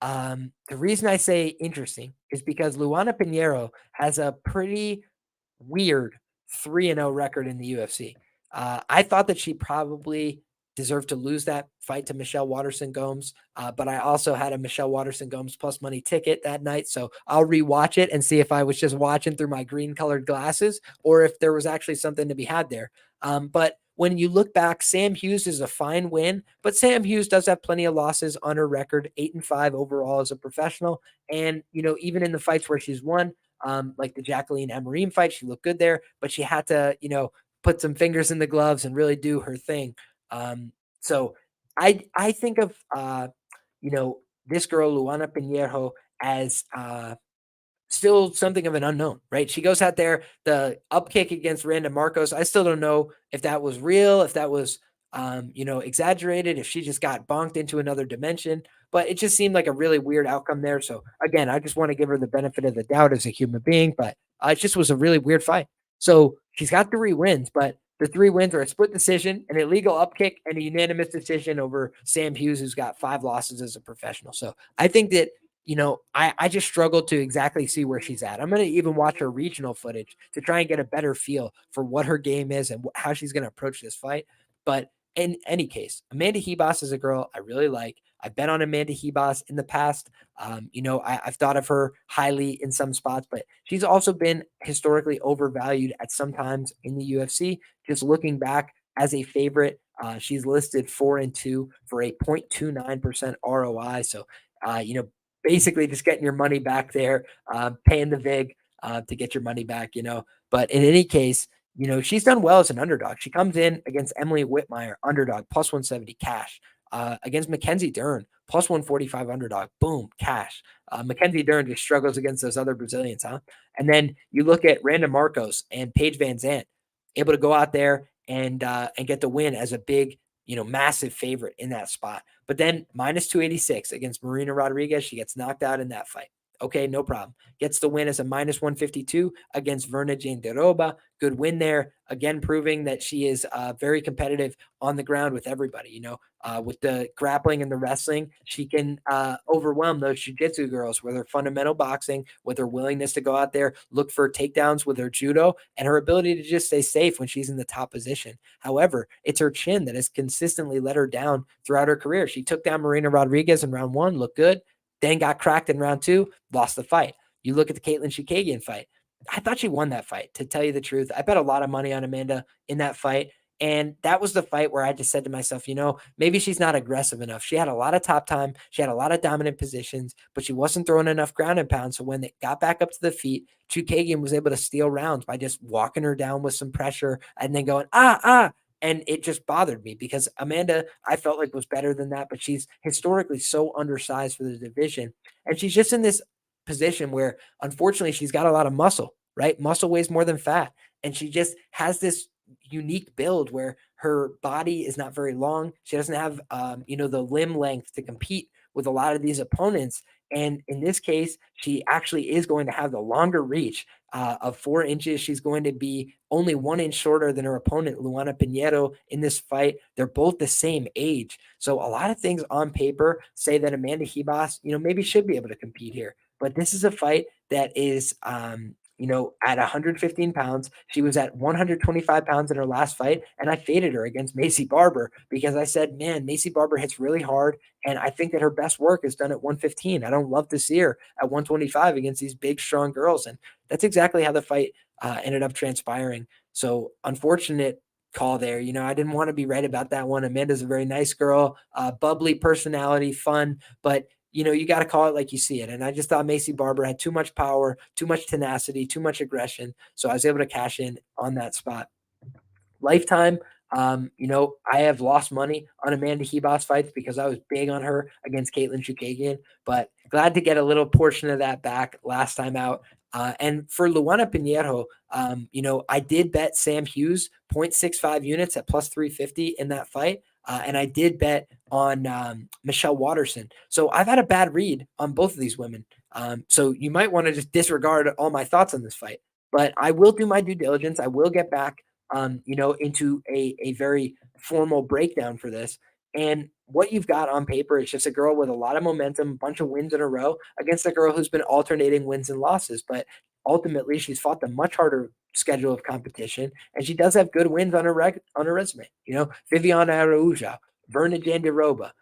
The reason I say interesting is because Luana Pinheiro has a pretty weird 3-0 record in the UFC. I thought that she probably deserved to lose that fight to Michelle Waterson-Gomes, but I also had a Michelle Waterson-Gomes plus money ticket that night, so I'll rewatch it and see if I was just watching through my green-colored glasses or if there was actually something to be had there. But when you look back, Sam Hughes is a fine win, but Sam Hughes does have plenty of losses on her record, 8-5 overall as a professional. And, even in the fights where she's won, like the Jacqueline Amorim fight, she looked good there, but she had to, put some fingers in the gloves and really do her thing. So I think of, this girl, Luana Pinheiro, as still something of an unknown, right? She goes out there, the up kick against Randa Marcos. I still don't know if that was real, if that was, exaggerated, if she just got bonked into another dimension. but it just seemed like a really weird outcome there. So again, I just want to give her the benefit of the doubt as a human being, but it just was a really weird fight. So she's got 3 wins, but the 3 wins are a split decision, an illegal upkick, and a unanimous decision over Sam Hughes, who's got 5 losses as a professional. So I think that, I just struggle to exactly see where she's at. I'm going to even watch her regional footage to try and get a better feel for what her game is and how she's going to approach this fight. But in any case, Amanda Ribas is a girl I really like. I've bet on Amanda Ribas in the past. I've thought of her highly in some spots, but she's also been historically overvalued at some times in the UFC. Just looking back as a favorite, she's listed 4-2 for a 0.29% ROI. So, basically just getting your money back there, paying the VIG to get your money back, But in any case, she's done well as an underdog. She comes in against Emily Whitmire, underdog, plus 170 cash. Against Mackenzie Dern, plus 145 underdog, boom, cash. Mackenzie Dern just struggles against those other Brazilians, huh? And then you look at Randa Marcos and Paige Van Zandt, able to go out there and get the win as a big, massive favorite in that spot. But then minus 286 against Marina Rodriguez, she gets knocked out in that fight. Okay, no problem. Gets the win as a minus 152 against Verna Jandiroba. Good win there. Again, proving that she is very competitive on the ground with everybody. With the grappling and the wrestling, she can overwhelm those jiu-jitsu girls with her fundamental boxing, with her willingness to go out there, look for takedowns with her judo, and her ability to just stay safe when she's in the top position. However, it's her chin that has consistently let her down throughout her career. She took down Marina Rodriguez in round 1, looked good, then got cracked in round 2, lost the fight. You look at the Caitlin Chookagian fight. I thought she won that fight, to tell you the truth. I bet a lot of money on Amanda in that fight. And that was the fight where I just said to myself, maybe she's not aggressive enough. She had a lot of top time. She had a lot of dominant positions, but she wasn't throwing enough ground and pound. So when it got back up to the feet, Chookagian was able to steal rounds by just walking her down with some pressure and then going, and it just bothered me because Amanda, I felt like was better than that, but she's historically so undersized for the division. And she's just in this position where, unfortunately, she's got a lot of muscle, right? Muscle weighs more than fat. And she just has this unique build where her body is not very long. She doesn't have, the limb length to compete with a lot of these opponents. And in this case, she actually is going to have the longer reach of 4 inches. She's going to be only 1 inch shorter than her opponent, Luana Pinheiro, in this fight. They're both the same age. So a lot of things on paper say that Amanda Ribas, maybe should be able to compete here. But this is a fight that is, at 115 pounds. She was at 125 pounds in her last fight, and I faded her against Macy Barber because I said, man, Macy Barber hits really hard, and I think that her best work is done at 115. I don't love to see her at 125 against these big, strong girls, and that's exactly how the fight ended up transpiring. So unfortunate call there. I didn't want to be right about that one. Amanda's a very nice girl, bubbly personality, fun, but you got to call it like you see it. And I just thought Macy Barber had too much power, too much tenacity, too much aggression. So I was able to cash in on that spot. Lifetime, I have lost money on Amanda Ribas fights because I was big on her against Caitlin Chookagian, but glad to get a little portion of that back last time out. And for Luana Pinheiro, I did bet Sam Hughes 0.65 units at plus 350 in that fight. And I did bet on Michelle Waterson. So I've had a bad read on both of these women. So you might want to just disregard all my thoughts on this fight. But I will do my due diligence. I will get back, into a very formal breakdown for this. And what you've got on paper is just a girl with a lot of momentum, a bunch of wins in a row against a girl who's been alternating wins and losses. But ultimately, she's fought the much harder schedule of competition, and she does have good wins on her resume. Viviana Araújo, Verna Jandiroba,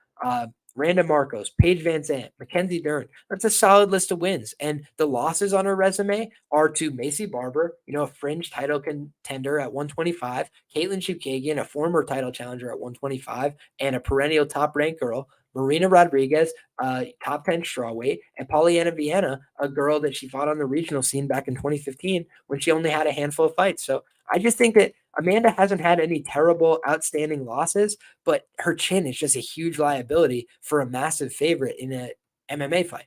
Randa Marcos, Paige Van Zandt, Mackenzie Dern. That's a solid list of wins. And the losses on her resume are to Macy Barber, a fringe title contender at 125, Caitlin Chookagian, a former title challenger at 125, and a perennial top-ranked girl, Marina Rodriguez, top 10 strawweight, and Polyana Viana, a girl that she fought on the regional scene back in 2015 when she only had a handful of fights. So I just think that Amanda hasn't had any terrible, outstanding losses, but her chin is just a huge liability for a massive favorite in a MMA fight,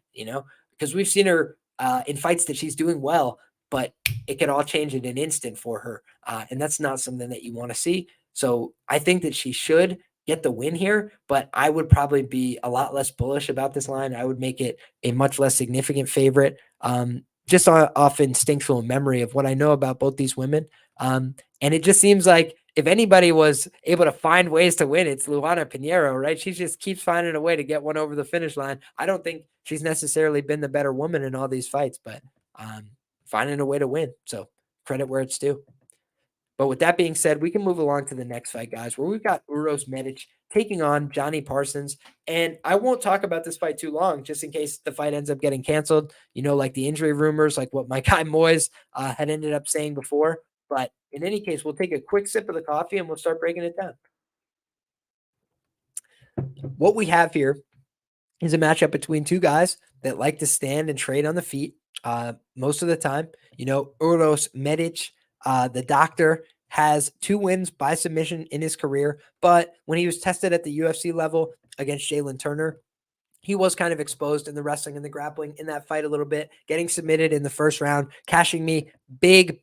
because we've seen her in fights that she's doing well, but it can all change in an instant for her. And that's not something that you want to see. So I think that she should get the win here, but I would probably be a lot less bullish about this line. I would make it a much less significant favorite, just off instinctual memory of what I know about both these women. And it just seems like if anybody was able to find ways to win, it's Luana Pinheiro, right? She just keeps finding a way to get one over the finish line. I don't think she's necessarily been the better woman in all these fights, but finding a way to win. So credit where it's due. But with that being said, we can move along to the next fight, guys, where we've got Uros Medic taking on Jonny Parsons. And I won't talk about this fight too long, just in case the fight ends up getting canceled, like the injury rumors, like what my guy Moyes had ended up saying before. But in any case, we'll take a quick sip of the coffee and we'll start breaking it down. What we have here is a matchup between two guys that like to stand and trade on the feet most of the time. Uros Medic, the doctor, has 2 wins by submission in his career, but when he was tested at the UFC level against Ailin Turner, he was kind of exposed in the wrestling and the grappling in that fight a little bit, getting submitted in the first round, cashing me big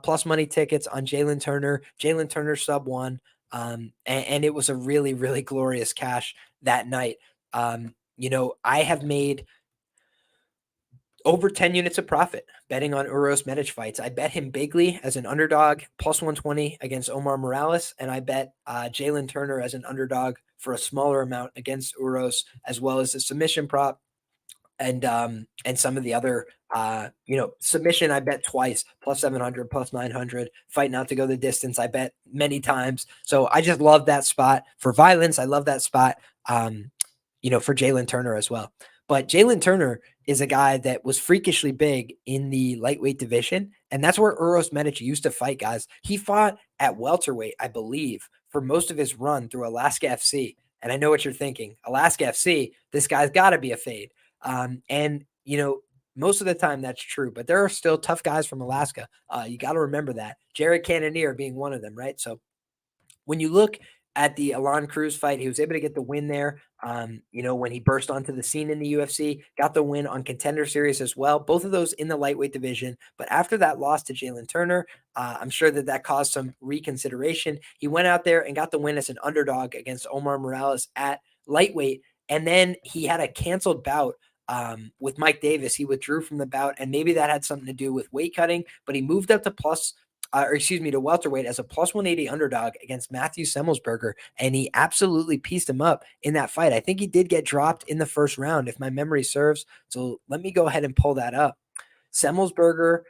plus money tickets on Ailin Turner sub 1. And it was a really, really glorious cash that night. I have made over 10 units of profit betting on Uros Medic fights. I bet him bigly as an underdog, plus 120 against Omar Morales, and I bet Ailin Turner as an underdog for a smaller amount against Uros, as well as a submission prop and some of the other submission. I bet twice, plus 700, plus 900. Fight not to go the distance, I bet many times. So I just love that spot for violence. I love that spot for Ailin Turner as well. But Ailin Turner is a guy that was freakishly big in the lightweight division, and that's where Uros Medic used to fight, guys. He fought at welterweight, I believe, for most of his run through Alaska FC. And I know what you're thinking. Alaska FC, this guy's got to be a fade. Most of the time that's true, but there are still tough guys from Alaska. You got to remember that. Jared Cannonier being one of them, right? So when you look at the Ailin Cruz fight, he was able to get the win there. When he burst onto the scene in the UFC, got the win on Contender Series as well. Both of those in the lightweight division. But after that loss to Ailin Turner, I'm sure that caused some reconsideration. He went out there and got the win as an underdog against Omar Morales at lightweight. And then he had a canceled bout with Mike Davis. He withdrew from the bout, and maybe that had something to do with weight cutting, but he moved up to welterweight as a plus 180 underdog against Matthew Semmelsberger, and he absolutely pieced him up in that fight. I think he did get dropped in the first round, if my memory serves. So let me go ahead and pull that up. Semmelsberger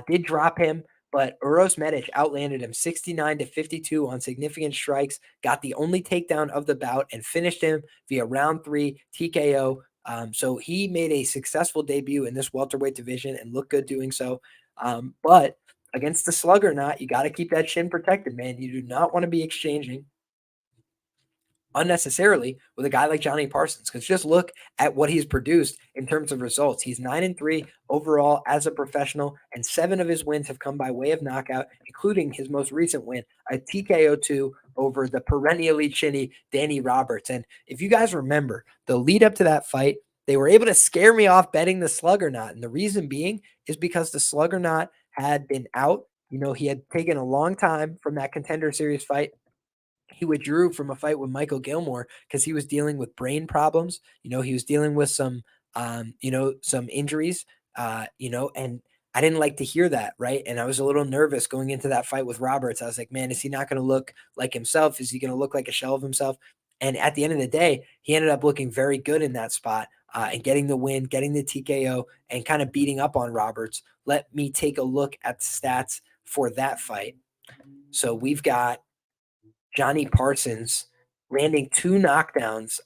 did drop him, but Uros Medic outlanded him 69-52 on significant strikes, got the only takedown of the bout, and finished him via round 3 TKO. So he made a successful debut in this welterweight division and looked good doing so. But against the slugger knot, you got to keep that chin protected, man. You do not want to be exchanging unnecessarily with a guy like Jonny Parsons, because just look at what he's produced in terms of results. He's 9-3 overall as a professional, and 7 of his wins have come by way of knockout, including his most recent win, a TKO2 over the perennially chinny Danny Roberts. And if you guys remember the lead up to that fight, they were able to scare me off betting the slugger knot. And the reason being is because the slugger knot had been out. He had taken a long time from that Contender Series fight. He withdrew from a fight with Michael Gilmore because he was dealing with brain problems. He was dealing with some injuries, and I didn't like to hear that, right? And I was a little nervous going into that fight with Roberts. I was like, man, is he not going to look like himself? Is he going to look like a shell of himself? And at the end of the day, he ended up looking very good in that spot and getting the win, getting the TKO, and kind of beating up on Roberts. Let me take a look at the stats for that fight. So we've got Jonny Parsons landing 2 knockdowns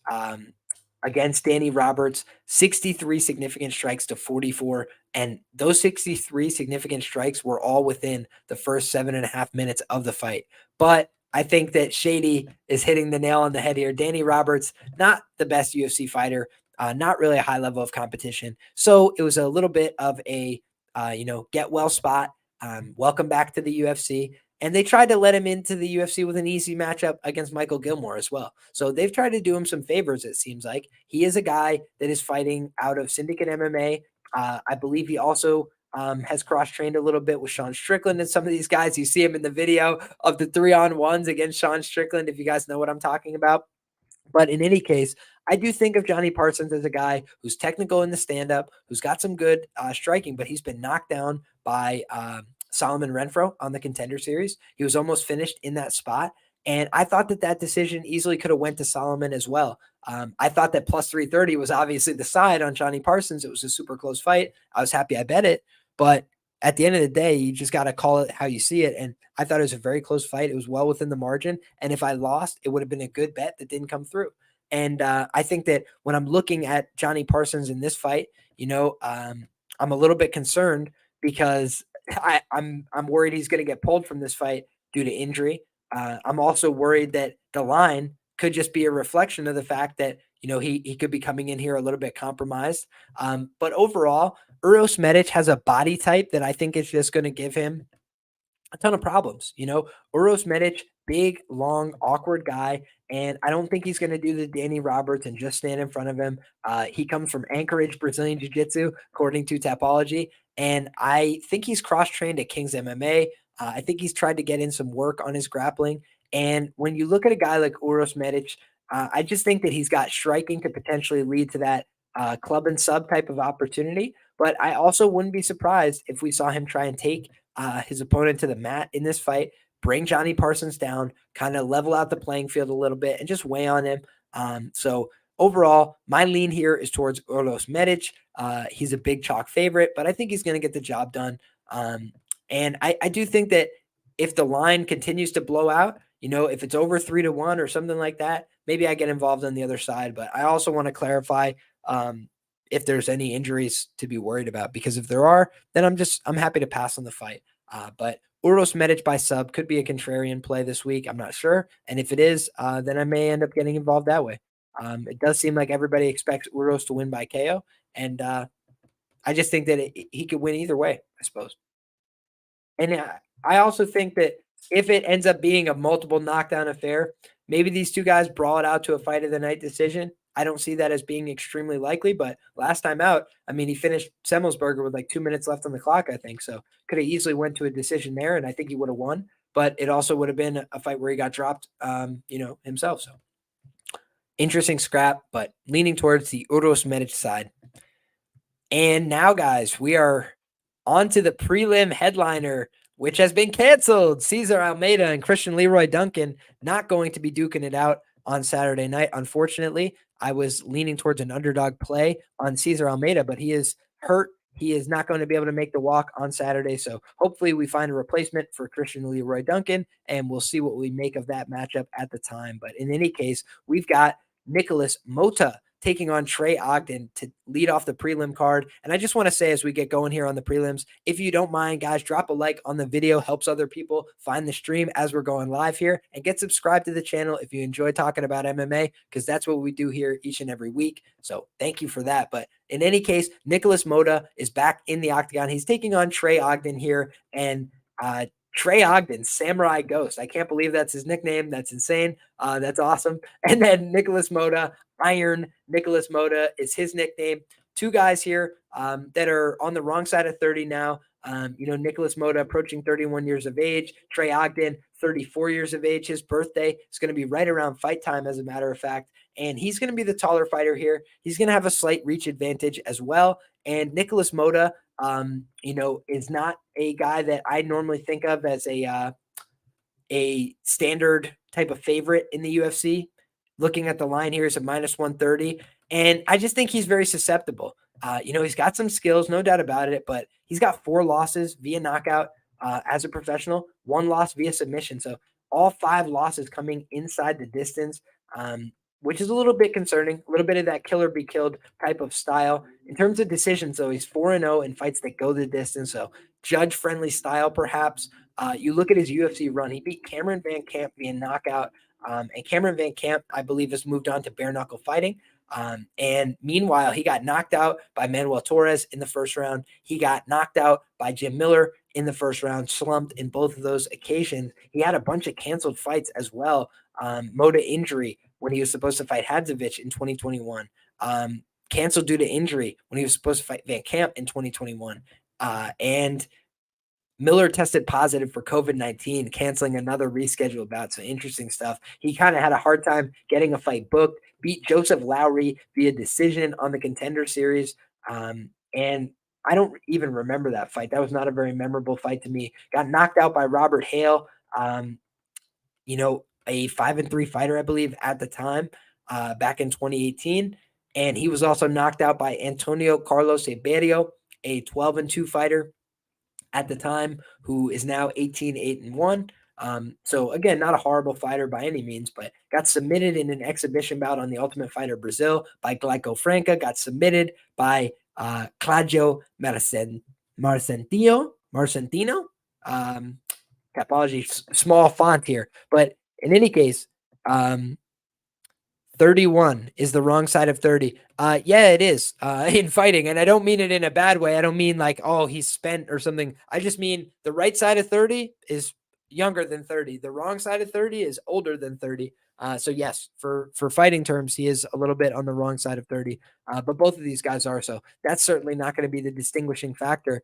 against Danny Roberts, 63 significant strikes to 44. And those 63 significant strikes were all within the first 7.5 minutes of the fight. But I think that Shady is hitting the nail on the head here. Danny Roberts, not the best UFC fighter, not really a high level of competition. So it was a little bit of a, get well spot. Welcome back to the UFC. And they tried to let him into the UFC with an easy matchup against Michael Gilmore as well. So they've tried to do him some favors, it seems like. He is a guy that is fighting out of Syndicate MMA. I believe he also has cross-trained a little bit with Sean Strickland and some of these guys. You see him in the video of the 3-on-1s against Sean Strickland, if you guys know what I'm talking about. But in any case, I do think of Johnny Parsons as a guy who's technical in the stand-up, who's got some good striking, but he's been knocked down by Solomon Renfro on the Contender Series. He was almost finished in that spot. And I thought that decision easily could have went to Solomon as well. I thought that plus 330 was obviously the side on Johnny Parsons. It was a super close fight. I was happy I bet it. But at the end of the day, you just got to call it how you see it. And I thought it was a very close fight. It was well within the margin. And if I lost, it would have been a good bet that didn't come through. And I think that when I'm looking at Johnny Parsons in this fight, I'm a little bit concerned because I'm worried he's going to get pulled from this fight due to injury. I'm also worried that the line could just be a reflection of the fact that, he could be coming in here a little bit compromised. But overall, Uros Medic has a body type that I think is just going to give him a ton of problems. Uros Medic, big, long, awkward guy. And I don't think he's going to do the Danny Roberts and just stand in front of him. He comes from Anchorage, Brazilian Jiu-Jitsu, according to Tapology. And I think he's cross-trained at King's MMA. I think he's tried to get in some work on his grappling. And when you look at a guy like Uros Medic, I just think that he's got striking to potentially lead to that club and sub type of opportunity. But I also wouldn't be surprised if we saw him try and take his opponent to the mat in this fight, bring Johnny Parsons down, kind of level out the playing field a little bit, and just weigh on him. So overall, my lean here is towards Uros Medic. He's a big chalk favorite, but I think he's going to get the job done. And I do think that if the line continues to blow out, if it's over 3-1 or something like that, maybe I get involved on the other side. But I also want to clarify if there's any injuries to be worried about, because if there are, then I'm happy to pass on the fight. But Uros Medic by sub could be a contrarian play this week. I'm not sure. And if it is, then I may end up getting involved that way. It does seem like everybody expects Uros to win by KO. And I just think that he could win either way, I suppose. And I also think that if it ends up being a multiple knockdown affair, maybe these two guys brawl it out to a fight of the night decision. I don't see that as being extremely likely, but last time out, he finished Semmelsberger with like 2 minutes left on the clock, I think. So could have easily went to a decision there, and I think he would have won. But it also would have been a fight where he got dropped, himself. So interesting scrap, but leaning towards the Uros Medic side. And now, guys, we are on to the prelim headliner, which has been canceled. Cesar Almeida and Christian Leroy Duncan not going to be duking it out on Saturday night. Unfortunately, I was leaning towards an underdog play on Cesar Almeida, but he is hurt. He is not going to be able to make the walk on Saturday. So hopefully we find a replacement for Christian Leroy Duncan, and we'll see what we make of that matchup at the time. But in any case, we've got Nikolas Motta taking on Trey Ogden to lead off the prelim card. And I just want to say, as we get going here on the prelims, if you don't mind, guys, drop a like on the video, helps other people find the stream as we're going live here, and get subscribed to the channel if you enjoy talking about MMA, because that's what we do here each and every week. So thank you for that. But in any case, Nikolas Motta is back in the octagon. He's taking on Trey Ogden here, and Trey Ogden, Samurai Ghost. I can't believe that's his nickname. That's insane. That's awesome. And then Nikolas Motta, Iron Nikolas Motta is his nickname. Two guys here that are on the wrong side of 30 now. Nikolas Motta approaching 31 years of age. Trey Ogden, 34 years of age. His birthday is going to be right around fight time, as a matter of fact. And he's going to be the taller fighter here. He's going to have a slight reach advantage as well. And Nikolas Motta, is not a guy that I normally think of as a standard type of favorite in the UFC. Looking at the line here is a minus 130. And I just think he's very susceptible. He's got some skills, no doubt about it, but he's got 4 losses via knockout as a professional, 1 loss via submission. So all 5 losses coming inside the distance, which is a little bit concerning, a little bit of that killer be killed type of style. In terms of decisions, though, he's 4-0 in fights that go the distance. So judge-friendly style, perhaps. You look at his UFC run. He beat Cameron Van Camp via knockout. And Cameron Van Camp, I believe, has moved on to bare knuckle fighting. And meanwhile, he got knocked out by Manuel Torres in the first round. He got knocked out by Jim Miller in the first round, slumped in both of those occasions. He had a bunch of canceled fights as well. Motta injury when he was supposed to fight Hadzovic in 2021. Canceled due to injury when he was supposed to fight Van Camp in 2021. And Miller tested positive for COVID-19, canceling another rescheduled bout. So interesting stuff. He kind of had a hard time getting a fight booked, beat Joseph Lowry via decision on the Contender Series. And I don't even remember that fight. That was not a very memorable fight to me. Got knocked out by Robert Hale, a 5-3 fighter, I believe, at the time, back in 2018. And he was also knocked out by Antonio Carlos Eberio, a 12-2 fighter at the time, who is now 18-8-1. So again, not a horrible fighter by any means, but got submitted in an exhibition bout on the Ultimate Fighter Brazil by Glaico Franca, got submitted by Claudio Marcentino. Apologies, small font here. But in any case, 31 is the wrong side of 30. Yeah, it is in fighting. And I don't mean it in a bad way. I don't mean like, oh, he's spent or something. I just mean the right side of 30 is younger than 30. The wrong side of 30 is older than 30. So yes, for fighting terms, he is a little bit on the wrong side of 30. But both of these guys are. So that's certainly not going to be the distinguishing factor.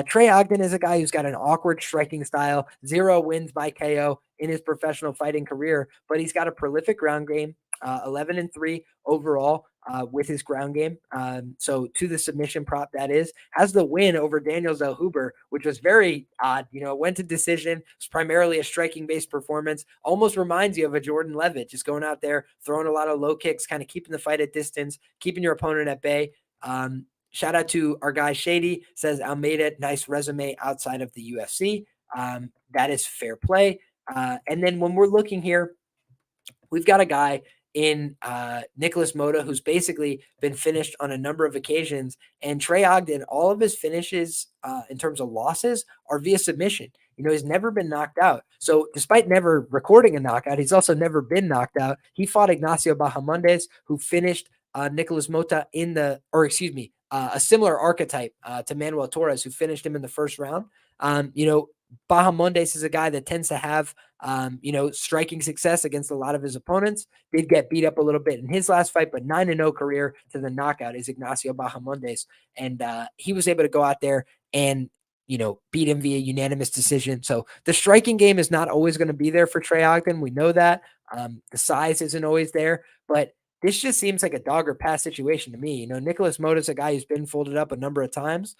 Trey Ogden is a guy who's got an awkward striking style, 0 wins by KO in his professional fighting career, but he's got a prolific ground game. 11-3 overall with his ground game. So to the submission prop, that is, has the win over Daniel Zellhuber, which was very odd. Went to decision. It's primarily a striking based performance. Almost reminds you of a Jordan Leavitt, just going out there, throwing a lot of low kicks, kind of keeping the fight at distance, keeping your opponent at bay. Shout out to our guy Shady, says Almeida, nice resume outside of the UFC. That is fair play. And then when we're looking here, we've got a guy in Nikolas Motta, who's basically been finished on a number of occasions. And Trey Ogden, all of his finishes in terms of losses are via submission. He's never been knocked out. So despite never recording a knockout, he's also never been knocked out. He fought Ignacio Bahamondes, who finished Nikolas Motta a similar archetype to Manuel Torres, who finished him in the first round. Bahamondes is a guy that tends to have, striking success against a lot of his opponents. Did get beat up a little bit in his last fight, but 9-0 career to the knockout is Ignacio Bahamondes. And he was able to go out there and, beat him via unanimous decision. So the striking game is not always going to be there for Trey Ogden. We know that. The size isn't always there, but this just seems like a dog or pass situation to me. Nikolas Motta is a guy who's been folded up a number of times.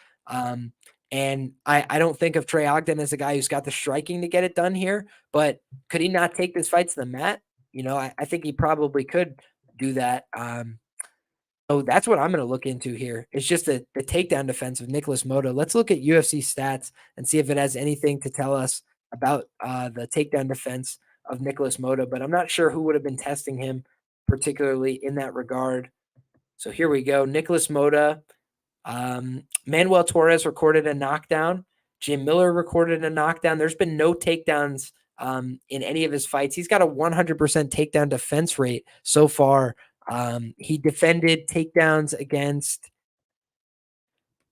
And I don't think of Trey Ogden as a guy who's got the striking to get it done here, but could he not take this fight to the mat? I think he probably could do that. So that's what I'm going to look into here. It's just the takedown defense of Nikolas Motta. Let's look at UFC stats and see if it has anything to tell us about the takedown defense of Nikolas Motta, but I'm not sure who would have been testing him particularly in that regard. So here we go. Nikolas Motta. Manuel Torres recorded a knockdown. Jim Miller recorded a knockdown. There's been no takedowns in any of his fights. He's got a 100% takedown defense rate so far. He defended takedowns against,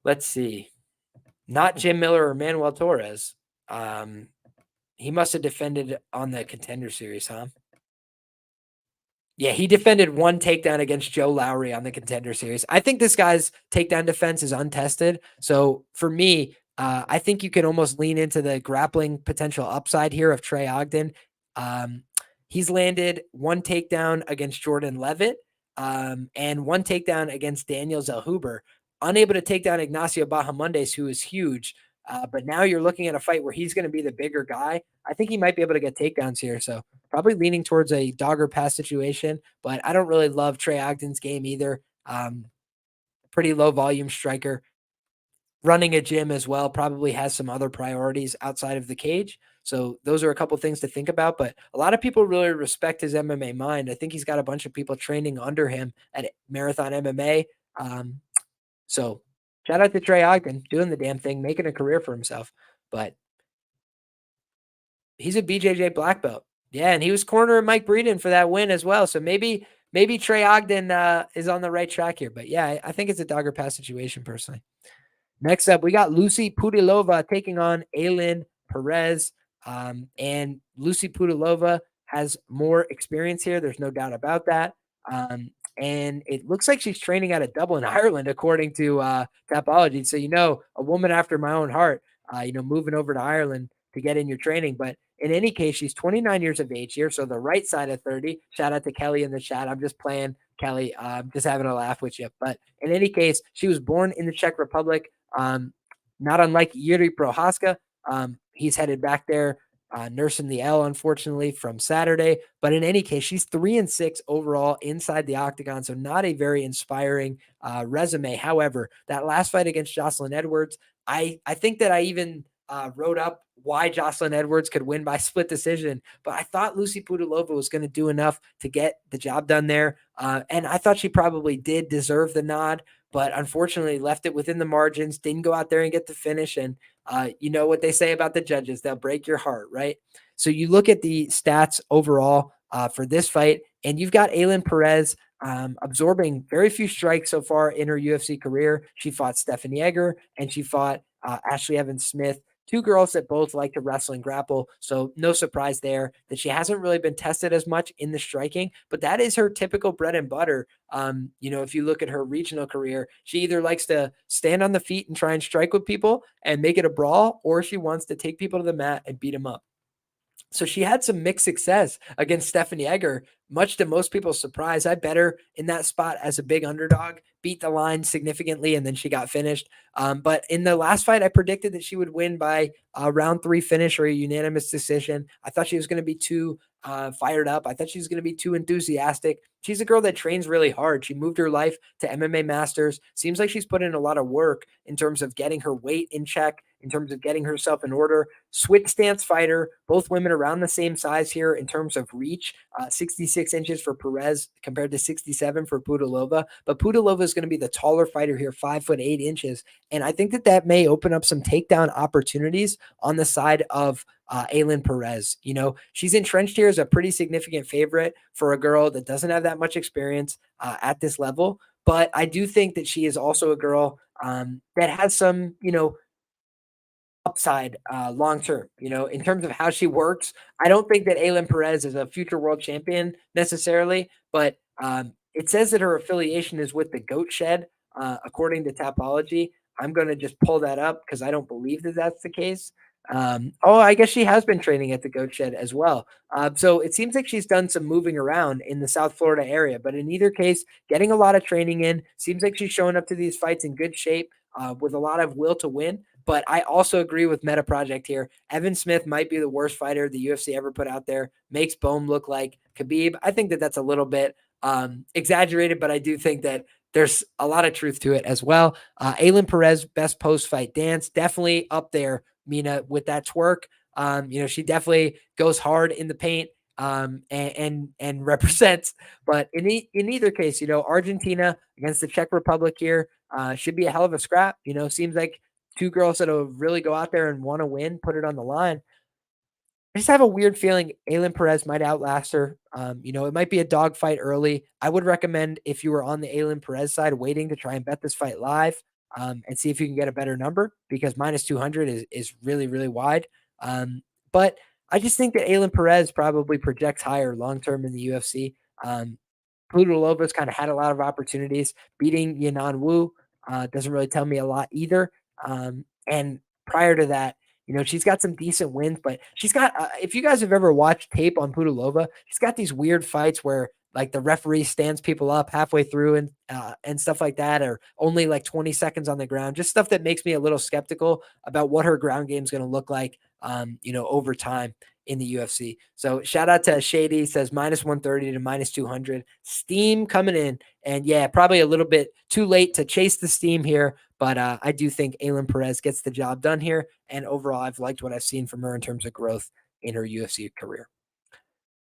let's see, not Jim Miller or Manuel Torres. He must have defended on the Contender Series, huh? Yeah, he defended one takedown against Joe Lowry on the Contender Series. I think this guy's takedown defense is untested. So for me, I think you can almost lean into the grappling potential upside here of Trey Ogden. He's landed one takedown against Jordan Leavitt and one takedown against Daniel Zellhuber. Unable to take down Ignacio Bahamondes, who is huge. But now you're looking at a fight where he's going to be the bigger guy. I think he might be able to get takedowns here. So probably leaning towards a dogger pass situation, but I don't really love Trey Ogden's game either. Pretty low volume striker, running a gym as well, probably has some other priorities outside of the cage. So those are a couple things to think about, but a lot of people really respect his MMA mind. I think he's got a bunch of people training under him at Marathon MMA. So shout out to Trey Ogden doing the damn thing, making a career for himself. But he's a BJJ black belt. Yeah, and he was cornering Mike Breeden for that win as well. So maybe Trey Ogden is on the right track here. But yeah, I think it's a dogger pass situation personally. Next up, we got Lucie Pudilova taking on Ailin Perez. And Lucie Pudilova has more experience here. There's no doubt about that. and it looks like she's training out of Dublin, Ireland, according to Tapology. So, a woman after my own heart, moving over to Ireland to get in your training. But in any case, she's 29 years of age here, so the right side of 30. Shout out to Kelly in the chat. I'm just playing, Kelly. Just having a laugh with you. But in any case, she was born in the Czech Republic. Not unlike Yuri Prohaska. He's headed back there, nursing the L, unfortunately, from Saturday. But in any case, she's 3-6 overall inside the octagon, so not a very inspiring resume. However, that last fight against Jocelyn Edwards, I think that I even wrote up why Jocelyn Edwards could win by split decision, but I thought Lucie Pudilova was going to do enough to get the job done there. And I thought she probably did deserve the nod, but unfortunately left it within the margins, didn't go out there and get the finish. And you know what they say about the judges, they'll break your heart, right? So you look at the stats overall for this fight, and you've got Ailin Perez absorbing very few strikes so far in her UFC career. She fought Stephanie Egger and she fought Ashley Evans-Smith, two girls that both like to wrestle and grapple. So no surprise there that she hasn't really been tested as much in the striking, but that is her typical bread and butter. If you look at her regional career, she either likes to stand on the feet and try and strike with people and make it a brawl, or she wants to take people to the mat and beat them up. So she had some mixed success against Stephanie Egger, much to most people's surprise. I bet her in that spot as a big underdog, beat the line significantly, and then she got finished. But in the last fight, I predicted that she would win by a round 3 finish or a unanimous decision. I thought she was going to be too fired up. I thought she was going to be too enthusiastic. She's a girl that trains really hard. She moved her life to MMA Masters. Seems like she's put in a lot of work in terms of getting her weight in check, in terms of getting herself in order. Switch stance fighter, both women around the same size here in terms of reach, 66 inches for Perez compared to 67 for Pudilova. But Pudilova is going to be the taller fighter here, 5'8". And I think that may open up some takedown opportunities on the side of Ailin Perez. She's entrenched here as a pretty significant favorite for a girl that doesn't have that much experience at this level. But I do think that she is also a girl that has some, upside long term, in terms of how she works. I don't think that Ailin Perez is a future world champion necessarily, but it says that her affiliation is with the Goat Shed, according to Tapology. I'm going to just pull that up because I don't believe that that's the case. I guess she has been training at the Goat Shed as well. So it seems like she's done some moving around in the South Florida area, but in either case, getting a lot of training in. Seems like she's showing up to these fights in good shape with a lot of will to win. But I also agree with Meta Project here. Evan Smith might be the worst fighter the UFC ever put out there. Makes Bohm look like Khabib. I think that that's a little bit exaggerated, but I do think that there's a lot of truth to it as well. Ailin Perez, best post-fight dance, definitely up there, Mina, with that twerk. She definitely goes hard in the paint and represents. But in either case, Argentina against the Czech Republic here should be a hell of a scrap. Seems like two girls that'll really go out there and want to win, put it on the line. I just have a weird feeling Ailin Perez might outlast her. It might be a dogfight early. I would recommend, if you were on the Ailin Perez side, waiting to try and bet this fight live and see if you can get a better number, because minus 200 is really, really wide. But I just think that Ailin Perez probably projects higher long-term in the UFC. Pudilova's kind of had a lot of opportunities. Beating Yanan Wu doesn't really tell me a lot either. And prior to that, she's got some decent wins, but she's got, if you guys have ever watched tape on Pudilova, she's got these weird fights where like the referee stands people up halfway through and stuff like that, or only like 20 seconds on the ground, just stuff that makes me a little skeptical about what her ground game is going to look like, over time in the UFC. So shout out to Shady, says minus 130 to minus 200. Steam coming in. And yeah, probably a little bit too late to chase the steam here, but I do think Ailin Perez gets the job done here. And overall, I've liked what I've seen from her in terms of growth in her UFC career.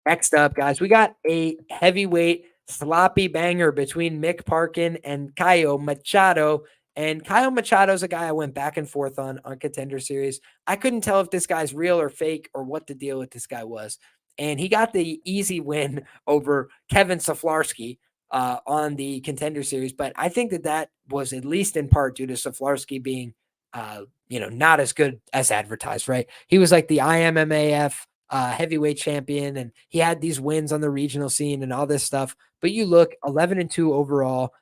Next up, guys, we got a heavyweight sloppy banger between Mick Parkin and Caio Machado. And Caio Machado is a guy I went back and forth on Contender Series. I couldn't tell if this guy's real or fake or what the deal with this guy was. And he got the easy win over Kevin Saflarski on the Contender Series. But I think that was at least in part due to Saflarski being, not as good as advertised, right? He was like the IMMAF heavyweight champion, and he had these wins on the regional scene and all this stuff. But you look 11-2 overall.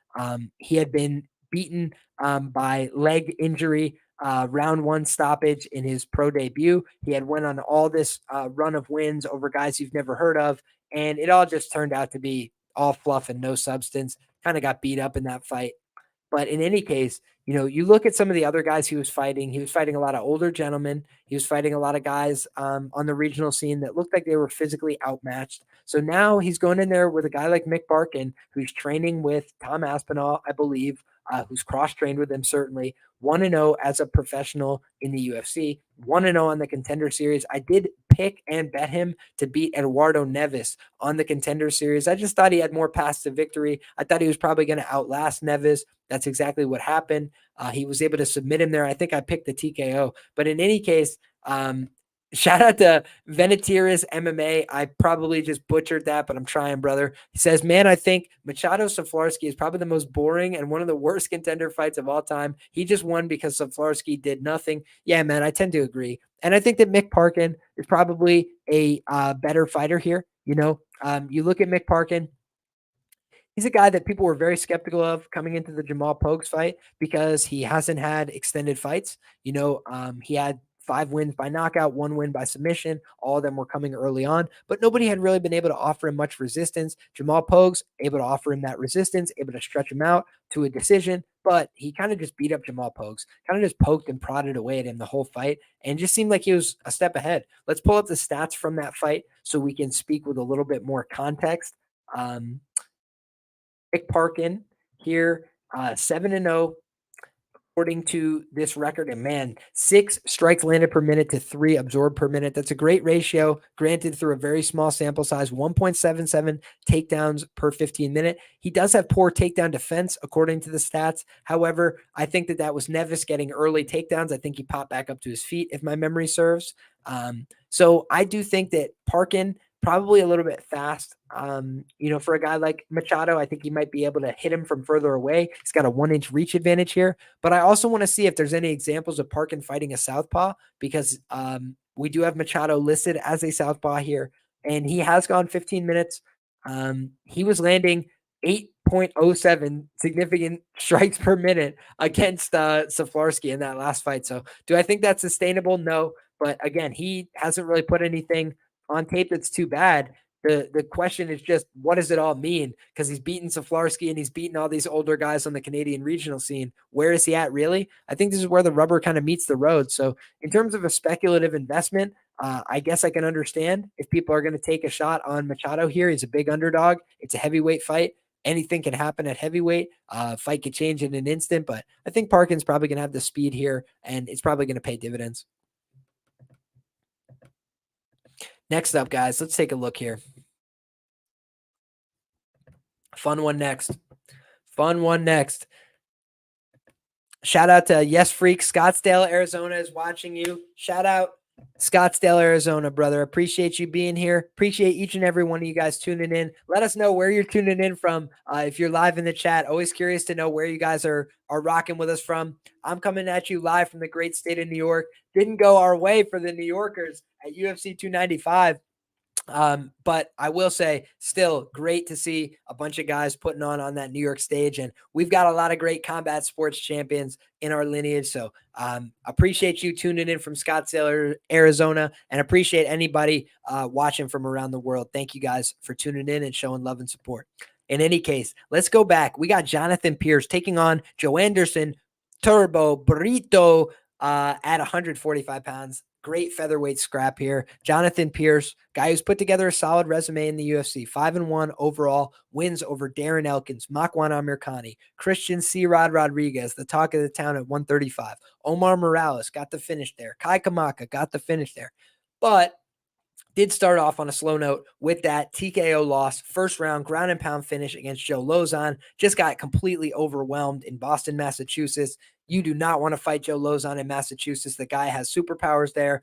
He had been beaten by leg injury, round one stoppage in his pro debut. He had went on all this run of wins over guys you've never heard of, and it all just turned out to be all fluff and no substance. Kind of got beat up in that fight. But in any case, you look at some of the other guys he was fighting. He was fighting a lot of older gentlemen. He was fighting a lot of guys on the regional scene that looked like they were physically outmatched. So now he's going in there with a guy like Mick Parkin, who's training with Tom Aspinall, I believe, who's cross-trained with him, certainly. 1-0 as a professional in the UFC, 1-0 on the Contender Series. I did pick and bet him to beat Eduardo Neves on the Contender Series. I just thought he had more paths to victory. I thought he was probably going to outlast Neves. That's exactly what happened. He was able to submit him there. I think I picked the TKO. But in any case, shout out to Venetiris MMA. I probably just butchered that, but I'm trying, brother. He says, man, I think Machado Saflarski is probably the most boring and one of the worst contender fights of all time. He just won because Saflarski did nothing. Yeah, man, I tend to agree. And I think that Mick Parkin is probably a better fighter here. You look at Mick Parkin. He's a guy that people were very skeptical of coming into the Jamal Pogues fight because he hasn't had extended fights. He had 5 wins by knockout, 1 win by submission. All of them were coming early on, but nobody had really been able to offer him much resistance. Jamal Pogues able to offer him that resistance, able to stretch him out to a decision, but he kind of just beat up Jamal Pogues, kind of just poked and prodded away at him the whole fight, and just seemed like he was a step ahead. Let's pull up the stats from that fight so we can speak with a little bit more context. Mick Parkin here, 7-0 according to this record. And man, 6 strikes landed per minute to 3 absorbed per minute. That's a great ratio, granted through a very small sample size, 1.77 takedowns per 15 minute. He does have poor takedown defense, according to the stats. However, I think that was Neves getting early takedowns. I think he popped back up to his feet, if my memory serves. So I do think that Parkin probably a little bit fast. For a guy like Machado, I think he might be able to hit him from further away. He's got a 1-inch reach advantage here. But I also want to see if there's any examples of Parkin fighting a southpaw, because we do have Machado listed as a southpaw here, and he has gone 15 minutes. He was landing 8.07 significant strikes per minute against Saflarski in that last fight. So do I think that's sustainable? No. But again, he hasn't really put anything on tape that's too bad. The question is just, what does it all mean? Because he's beaten Saflarski and he's beaten all these older guys on the Canadian regional scene. Where is he at, really? I think this is where the rubber kind of meets the road. So in terms of a speculative investment, I guess I can understand if people are going to take a shot on Machado here. He's a big underdog. It's a heavyweight fight. Anything can happen at heavyweight. Fight could change in an instant, but I think Parkin's probably going to have the speed here, and it's probably going to pay dividends. Next up, guys, let's take a look here. Fun one next. Shout out to Yes Freak. Scottsdale, Arizona is watching you. Shout out Scottsdale, Arizona, brother. Appreciate you being here. Appreciate each and every one of you guys tuning in. Let us know where you're tuning in from. If you're live in the chat, always curious to know where you guys are rocking with us from. I'm coming at you live from the great state of New York. Didn't go our way for the New Yorkers at UFC 295. But I will say, still great to see a bunch of guys putting on that New York stage, and we've got a lot of great combat sports champions in our lineage. So appreciate you tuning in from Scottsdale, Arizona, and appreciate anybody watching from around the world. Thank you guys for tuning in and showing love and support. In any case, let's go back. We got Jonathan Pearce taking on Joanderson Turbo Brito at 145 pounds. Great featherweight scrap here. Jonathan Pearce, guy who's put together a solid resume in the UFC. 5-1 overall, wins over Darren Elkins, Makwan Amirkhani, Christian C. Rod Rodriguez, the talk of the town at 135. Omar Morales got the finish there. Kai Kamaka got the finish there. But did start off on a slow note with that TKO loss, first round ground and pound finish against Joe Lozon. Just got completely overwhelmed in Boston, Massachusetts. You do not want to fight Joe Lozon in Massachusetts. The guy has superpowers there,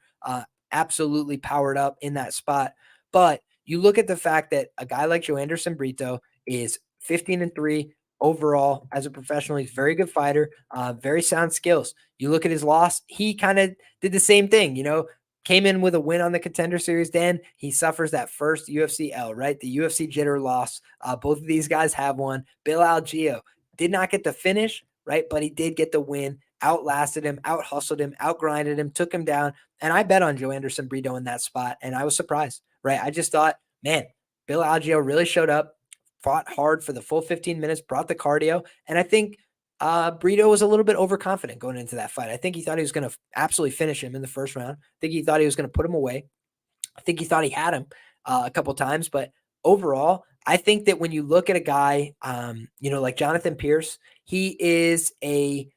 absolutely powered up in that spot. But you look at the fact that a guy like Joanderson Brito is 15-3 overall as a professional. He's a very good fighter, very sound skills. You look at his loss, he kind of did the same thing, came in with a win on the Contender Series. Then he suffers that first UFC L, right? The UFC jitter loss. Both of these guys have one. Bill Algeo did not get the finish, right? But he did get the win. Outlasted him, out hustled him, outgrinded him, took him down. And I bet on Joanderson Brito in that spot. And I was surprised, right? I just thought, man, Bill Algeo really showed up, fought hard for the full 15 minutes, brought the cardio. And I think Brito was a little bit overconfident going into that fight. I think he thought he was going to absolutely finish him in the first round. I think he thought he was going to put him away. I think he thought he had him a couple times, but overall, I think that when you look at a guy, like Jonathan Pearce, he is a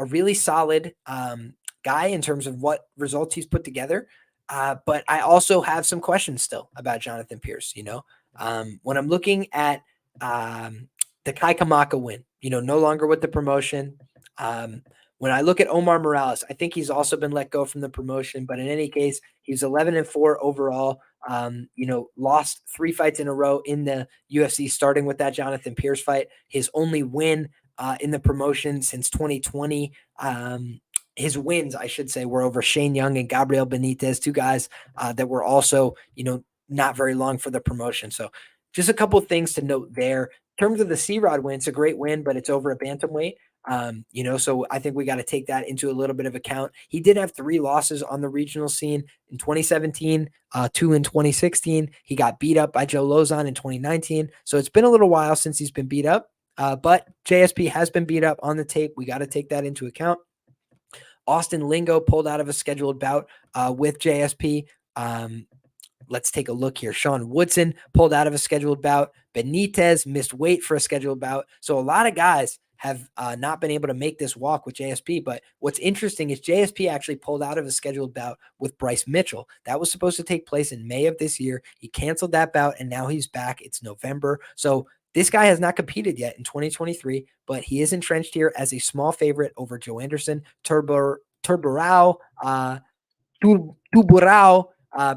really solid guy in terms of what results he's put together. But I also have some questions still about Jonathan Pearce. When I'm looking at the Kai Kamaka win, no longer with the promotion. When I look at Omar Morales, I think he's also been let go from the promotion, but in any case, he's 11-4 overall. Lost 3 fights in a row in the UFC, starting with that Jonathan Pearce fight. His only win in the promotion since 2020. His wins, I should say, were over Shane Young and Gabriel Benitez, 2 guys that were also, not very long for the promotion. So just a couple of things to note there. In terms of the C-Rod win, it's a great win, but it's over a bantamweight. So I think we got to take that into a little bit of account. He did have 3 losses on the regional scene in 2017, 2 in 2016. He got beat up by Joe Lozon in 2019. So it's been a little while since he's been beat up, but JSP has been beat up on the tape. We got to take that into account. Austin Lingo pulled out of a scheduled bout with JSP. Let's take a look here. Sean Woodson pulled out of a scheduled bout. Benitez missed weight for a scheduled bout. So a lot of guys have not been able to make this walk with JSP. But what's interesting is JSP actually pulled out of a scheduled bout with Bryce Mitchell. That was supposed to take place in May of this year. He canceled that bout, and now he's back. It's November. So this guy has not competed yet in 2023, but he is entrenched here as a small favorite over Joanderson, Tuburao,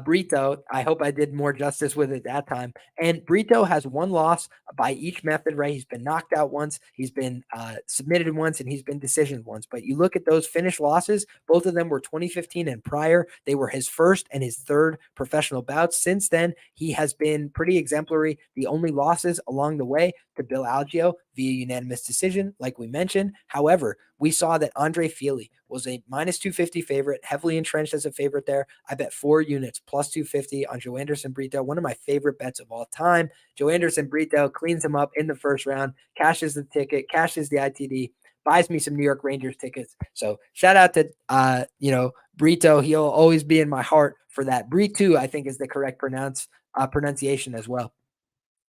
Brito. I hope I did more justice with it that time. And Brito has 1 loss by each method, right? He's been knocked out once, he's been submitted once, and he's been decisioned once. But you look at those finished losses, both of them were 2015 and prior. They were his first and his third professional bouts. Since then, he has been pretty exemplary. The only losses along the way to Bill Algeo via unanimous decision, like we mentioned. However, we saw that Andre Fili was a -250 favorite, heavily entrenched as a favorite there. I bet 4 units plus 250 on Joanderson Brito, one of my favorite bets of all time. Joanderson Brito cleans him up in the first round, cashes the ticket, cashes the ITD, buys me some New York Rangers tickets. So shout out to, Brito. He'll always be in my heart for that. Brito, I think, is the correct pronunciation as well.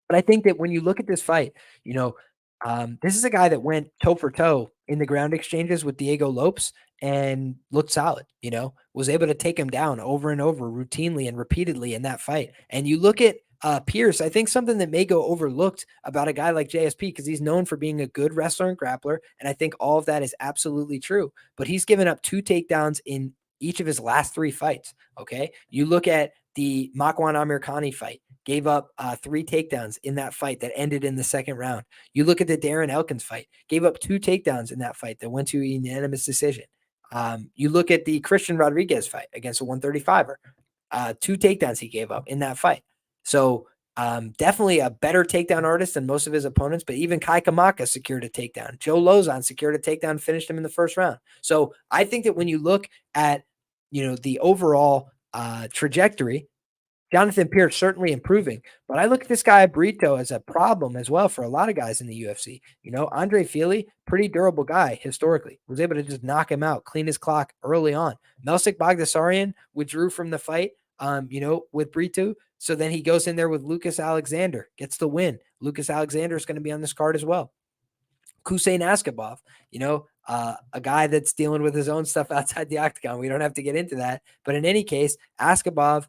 But I think that when you look at this fight, this is a guy that went toe for toe in the ground exchanges with Diego Lopes and looked solid, was able to take him down over and over routinely and repeatedly in that fight. And you look at Pearce, I think something that may go overlooked about a guy like JSP, because he's known for being a good wrestler and grappler. And I think all of that is absolutely true. But he's given up 2 takedowns in each of his last 3 fights. Okay. You look at the Makwan Amirkhani fight, gave up 3 takedowns in that fight that ended in the second round. You look at the Darren Elkins fight, gave up 2 takedowns in that fight that went to a unanimous decision. You look at the Christian Rodriguez fight against a 135er, 2 takedowns he gave up in that fight. So definitely a better takedown artist than most of his opponents, but even Kai Kamaka secured a takedown. Joe Lozon secured a takedown, finished him in the first round. So I think that when you look at, the overall trajectory, Jonathan Pearce certainly improving, but I look at this guy Brito as a problem as well for a lot of guys in the UFC. Andre Fili, pretty durable guy historically, was able to just knock him out, clean his clock early on. Melsik Bagdasaryan withdrew from the fight, with Brito. So then he goes in there with Lucas Alexander, gets the win. Lucas Alexander is going to be on this card as well. Hussein Askabov, a guy that's dealing with his own stuff outside the octagon. We don't have to get into that. But in any case, Askabov,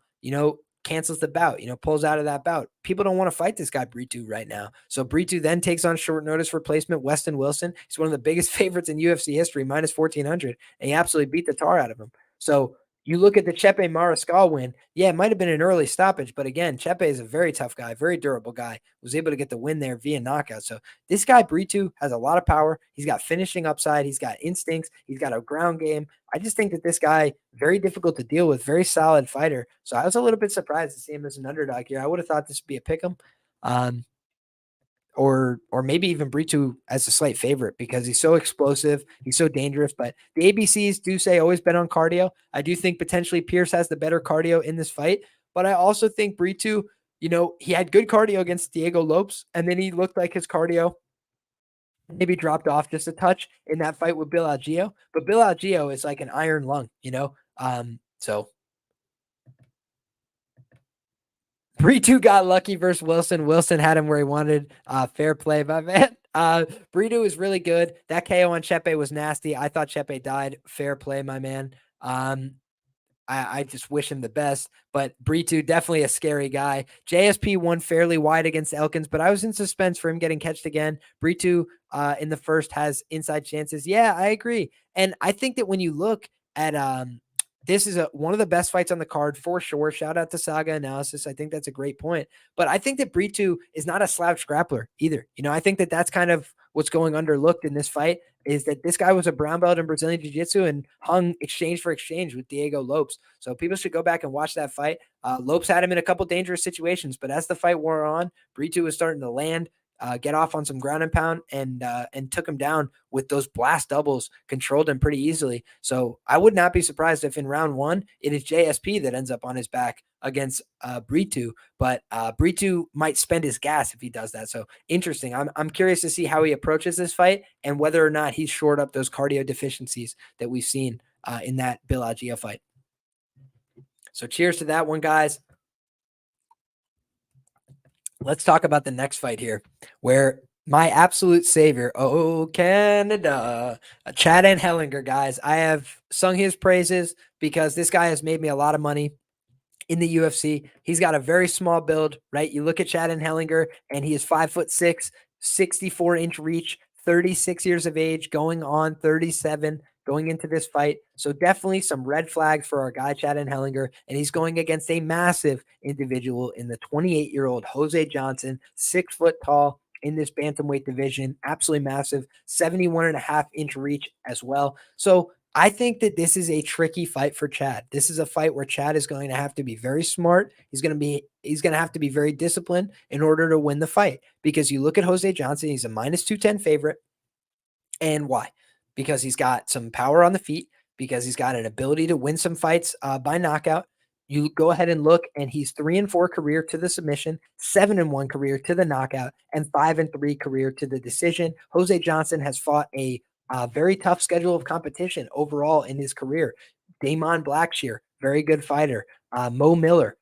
cancels the bout, pulls out of that bout. People don't want to fight this guy Brito right now. So Brito then takes on short notice replacement Weston Wilson. He's one of the biggest favorites in UFC history, -1400, and he absolutely beat the tar out of him. So You look at the Chepe Mariscal win. Yeah, it might have been an early stoppage, but again, Chepe is a very tough guy, very durable guy. Was able to get the win there via knockout. So this guy Brito has a lot of power. He's got finishing upside. He's got instincts. He's got a ground game. I just think that this guy very difficult to deal with, very solid fighter. So I was a little bit surprised to see him as an underdog here. I would have thought this would be a pick'em. Or maybe even Brito as a slight favorite because he's so explosive, he's so dangerous. But the ABCs do say always bet on cardio. I do think potentially Pearce has the better cardio in this fight, but I also think Brito, he had good cardio against Diego Lopes, and then he looked like his cardio maybe dropped off just a touch in that fight with Bill Algeo. But Bill Algeo is like an iron lung, so Brito got lucky versus Wilson. Wilson had him where he wanted. Fair play, my man. Brito is really good. That KO on Chepe was nasty. I thought Chepe died. Fair play, my man. I just wish him the best. But Brito, definitely a scary guy. JSP won fairly wide against Elkins, but I was in suspense for him getting catched again. Brito in the first has inside chances. Yeah, I agree. And I think that when you look at this is one of the best fights on the card for sure. Shout out to Saga Analysis. I think that's a great point. But I think that Brito is not a slouch grappler either. I think that that's kind of what's going underlooked in this fight is that this guy was a brown belt in Brazilian Jiu-Jitsu and hung exchange for exchange with Diego Lopes. So people should go back and watch that fight. Lopes had him in a couple dangerous situations, but as the fight wore on, Brito was starting to land, get off on some ground and pound, and took him down with those blast doubles, controlled him pretty easily. So I would not be surprised if in round one, it is JSP that ends up on his back against Brito, but Brito might spend his gas if he does that. So interesting. I'm curious to see how he approaches this fight and whether or not he's shored up those cardio deficiencies that we've seen in that Bill Algeo fight. So cheers to that one, guys. Let's talk about the next fight here, where my absolute savior, Canada, Chad Hellinger, guys. I have sung his praises because this guy has made me a lot of money in the UFC. He's got a very small build, right? You look at Chad Hellinger, and he is 5'6", 64-inch reach, 36 years of age, going on 37, going into this fight. So definitely some red flags for our guy, Chad Hellinger. And he's going against a massive individual in the 28-year-old Jose Johnson, 6 foot tall in this bantamweight division. Absolutely massive, 71.5-inch reach as well. So I think that this is a tricky fight for Chad. This is a fight where Chad is going to have to be very smart. He's going to have to be very disciplined in order to win the fight, because you look at Jose Johnson, he's a -210 favorite. And why? Because he's got some power on the feet, because he's got an ability to win some fights by knockout. You go ahead and look, and he's 3-4 career to the submission, 7-1 career to the knockout, and 5-3 career to the decision. Jose Johnson has fought a very tough schedule of competition overall in his career. Damon Blackshear, very good fighter. Mo Miller,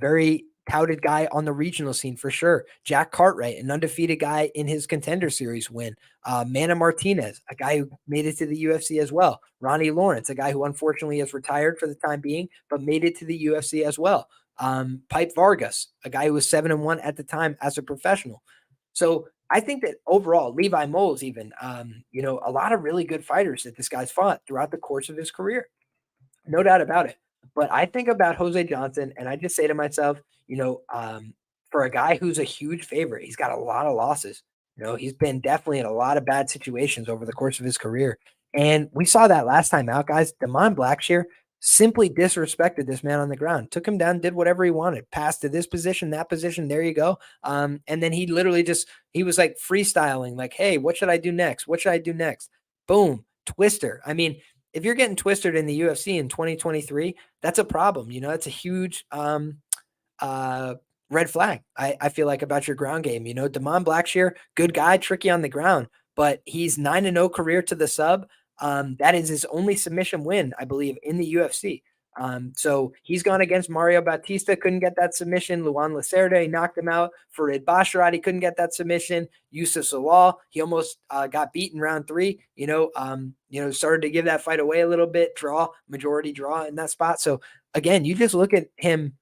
very touted guy on the regional scene for sure. Jack Cartwright, an undefeated guy in his Contender Series win. Manny Martinez, a guy who made it to the UFC as well. Ronnie Lawrence, a guy who unfortunately has retired for the time being, but made it to the UFC as well. Pipe Vargas, a guy who was 7-1 at the time as a professional. So I think that overall, Levi Moles even, a lot of really good fighters that this guy's fought throughout the course of his career. No doubt about it. But I think about Jose Johnson, and I just say to myself, for a guy who's a huge favorite, he's got a lot of losses. He's been definitely in a lot of bad situations over the course of his career. And we saw that last time out, guys. Damon Blackshear simply disrespected this man on the ground, took him down, did whatever he wanted, passed to this position, that position, there you go. And then he literally he was like freestyling, like, hey, what should I do next? What should I do next? Boom, twister. I mean, if you're getting twisted in the UFC in 2023, that's a problem. It's a huge red flag, I feel like, about your ground game. Damon Blackshear, good guy, tricky on the ground, but he's 9-0 career to the sub. That is his only submission win, I believe, in the UFC. So he's gone against Mario Bautista, couldn't get that submission. Luan Lacerda, knocked him out. Farid Basharat, he couldn't get that submission. Yusuf Salal, he almost got beat in round 3. Started to give that fight away a little bit. Majority draw in that spot. So again, you just look at him.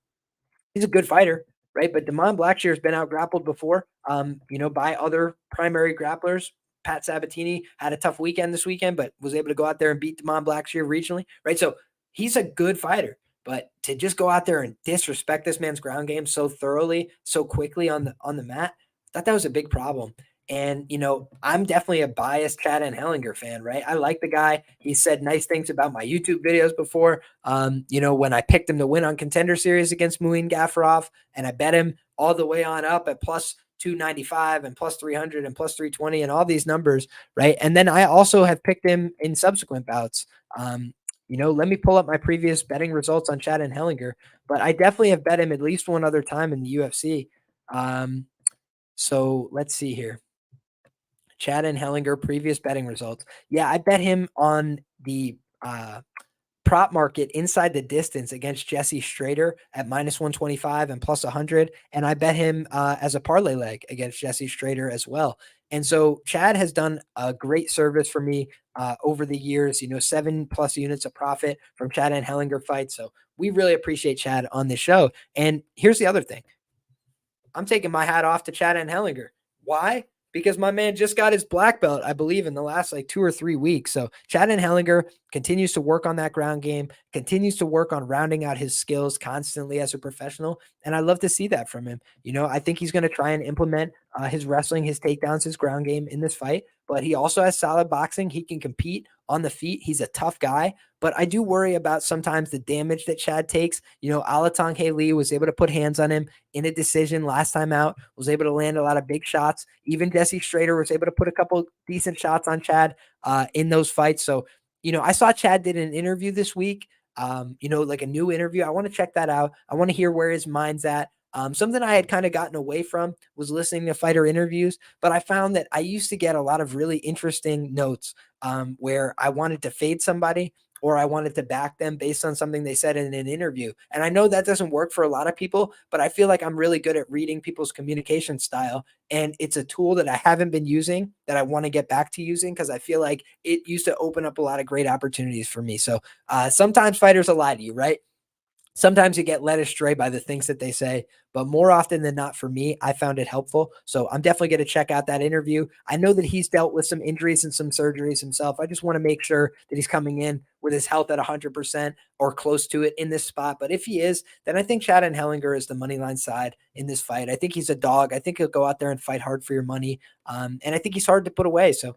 He's a good fighter, right? But Damon Blackshear has been out grappled before, by other primary grapplers. Pat Sabatini had a tough weekend this weekend, but was able to go out there and beat Damon Blackshear regionally, right? So he's a good fighter. But to just go out there and disrespect this man's ground game so thoroughly, so quickly on the mat, I thought that was a big problem. And, I'm definitely a biased Chad Hellinger fan, right? I like the guy. He said nice things about my YouTube videos before. When I picked him to win on Contender Series against Muin Gafurov, and I bet him all the way on up at plus 295 and plus 300 and plus 320 and all these numbers, right? And then I also have picked him in subsequent bouts. Let me pull up my previous betting results on Chad Hellinger, but I definitely have bet him at least one other time in the UFC. So let's see here. Chad Hellinger, previous betting results. Yeah, I bet him on the prop market inside the distance against Jesse Strader at minus 125 and plus 100. And I bet him as a parlay leg against Jesse Strader as well. And so Chad has done a great service for me over the years, 7+ units of profit from Chad Hellinger fights. So we really appreciate Chad on this show. And here's the other thing. I'm taking my hat off to Chad Hellinger. Why? Because my man just got his black belt, I believe, in the last 2 or 3 weeks. So Chad Hellinger continues to work on that ground game, continues to work on rounding out his skills constantly as a professional. And I love to see that from him. I think he's going to try and implement his wrestling, his takedowns, his ground game in this fight. But he also has solid boxing. He can compete on the feet. He's a tough guy. But I do worry about sometimes the damage that Chad takes. Alatong Haley was able to put hands on him in a decision last time out, was able to land a lot of big shots. Even Jesse Strader was able to put a couple decent shots on Chad in those fights. So, I saw Chad did an interview this week, like a new interview. I want to check that out. I want to hear where his mind's at. Something I had kind of gotten away from was listening to fighter interviews, but I found that I used to get a lot of really interesting notes where I wanted to fade somebody or I wanted to back them based on something they said in an interview. And I know that doesn't work for a lot of people, but I feel like I'm really good at reading people's communication style. And it's a tool that I haven't been using that I want to get back to using because I feel like it used to open up a lot of great opportunities for me. So sometimes fighters will lie to you, right? Sometimes you get led astray by the things that they say, but more often than not for me, I found it helpful. So I'm definitely going to check out that interview. I know that he's dealt with some injuries and some surgeries himself. I just want to make sure that he's coming in with his health at 100% or close to it in this spot. But if he is, then I think Chad Hellinger is the money line side in this fight. I think he's a dog. I think he'll go out there and fight hard for your money. And I think he's hard to put away. So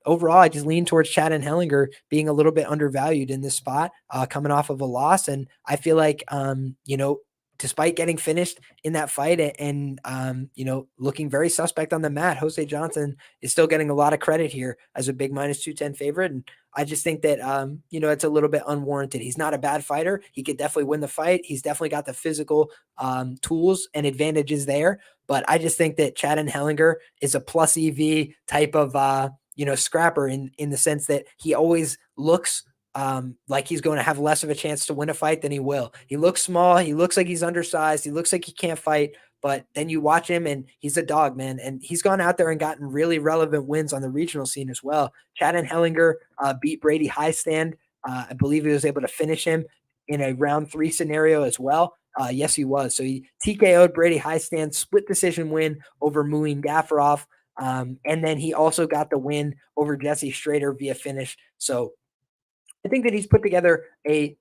overall, I just lean towards Chad Hellinger being a little bit undervalued in this spot, coming off of a loss. And I feel like, despite getting finished in that fight and looking very suspect on the mat, Jose Johnson is still getting a lot of credit here as a big minus 210 favorite. And I just think that, it's a little bit unwarranted. He's not a bad fighter. He could definitely win the fight. He's definitely got the physical tools and advantages there. But I just think that Chad Hellinger is a plus EV type of, scrapper in the sense that he always looks like he's going to have less of a chance to win a fight than he will. He looks small. He looks like he's undersized. He looks like he can't fight. But then you watch him and he's a dog, man. And he's gone out there and gotten really relevant wins on the regional scene as well. Chad Hellinger beat Brady Highstand. I believe he was able to finish him in a round 3 scenario as well. Yes, he was. So he TKO'd Brady Highstand, split decision win over Muin Gafurov. And then he also got the win over Jesse Strader via finish. So I think that he's put together a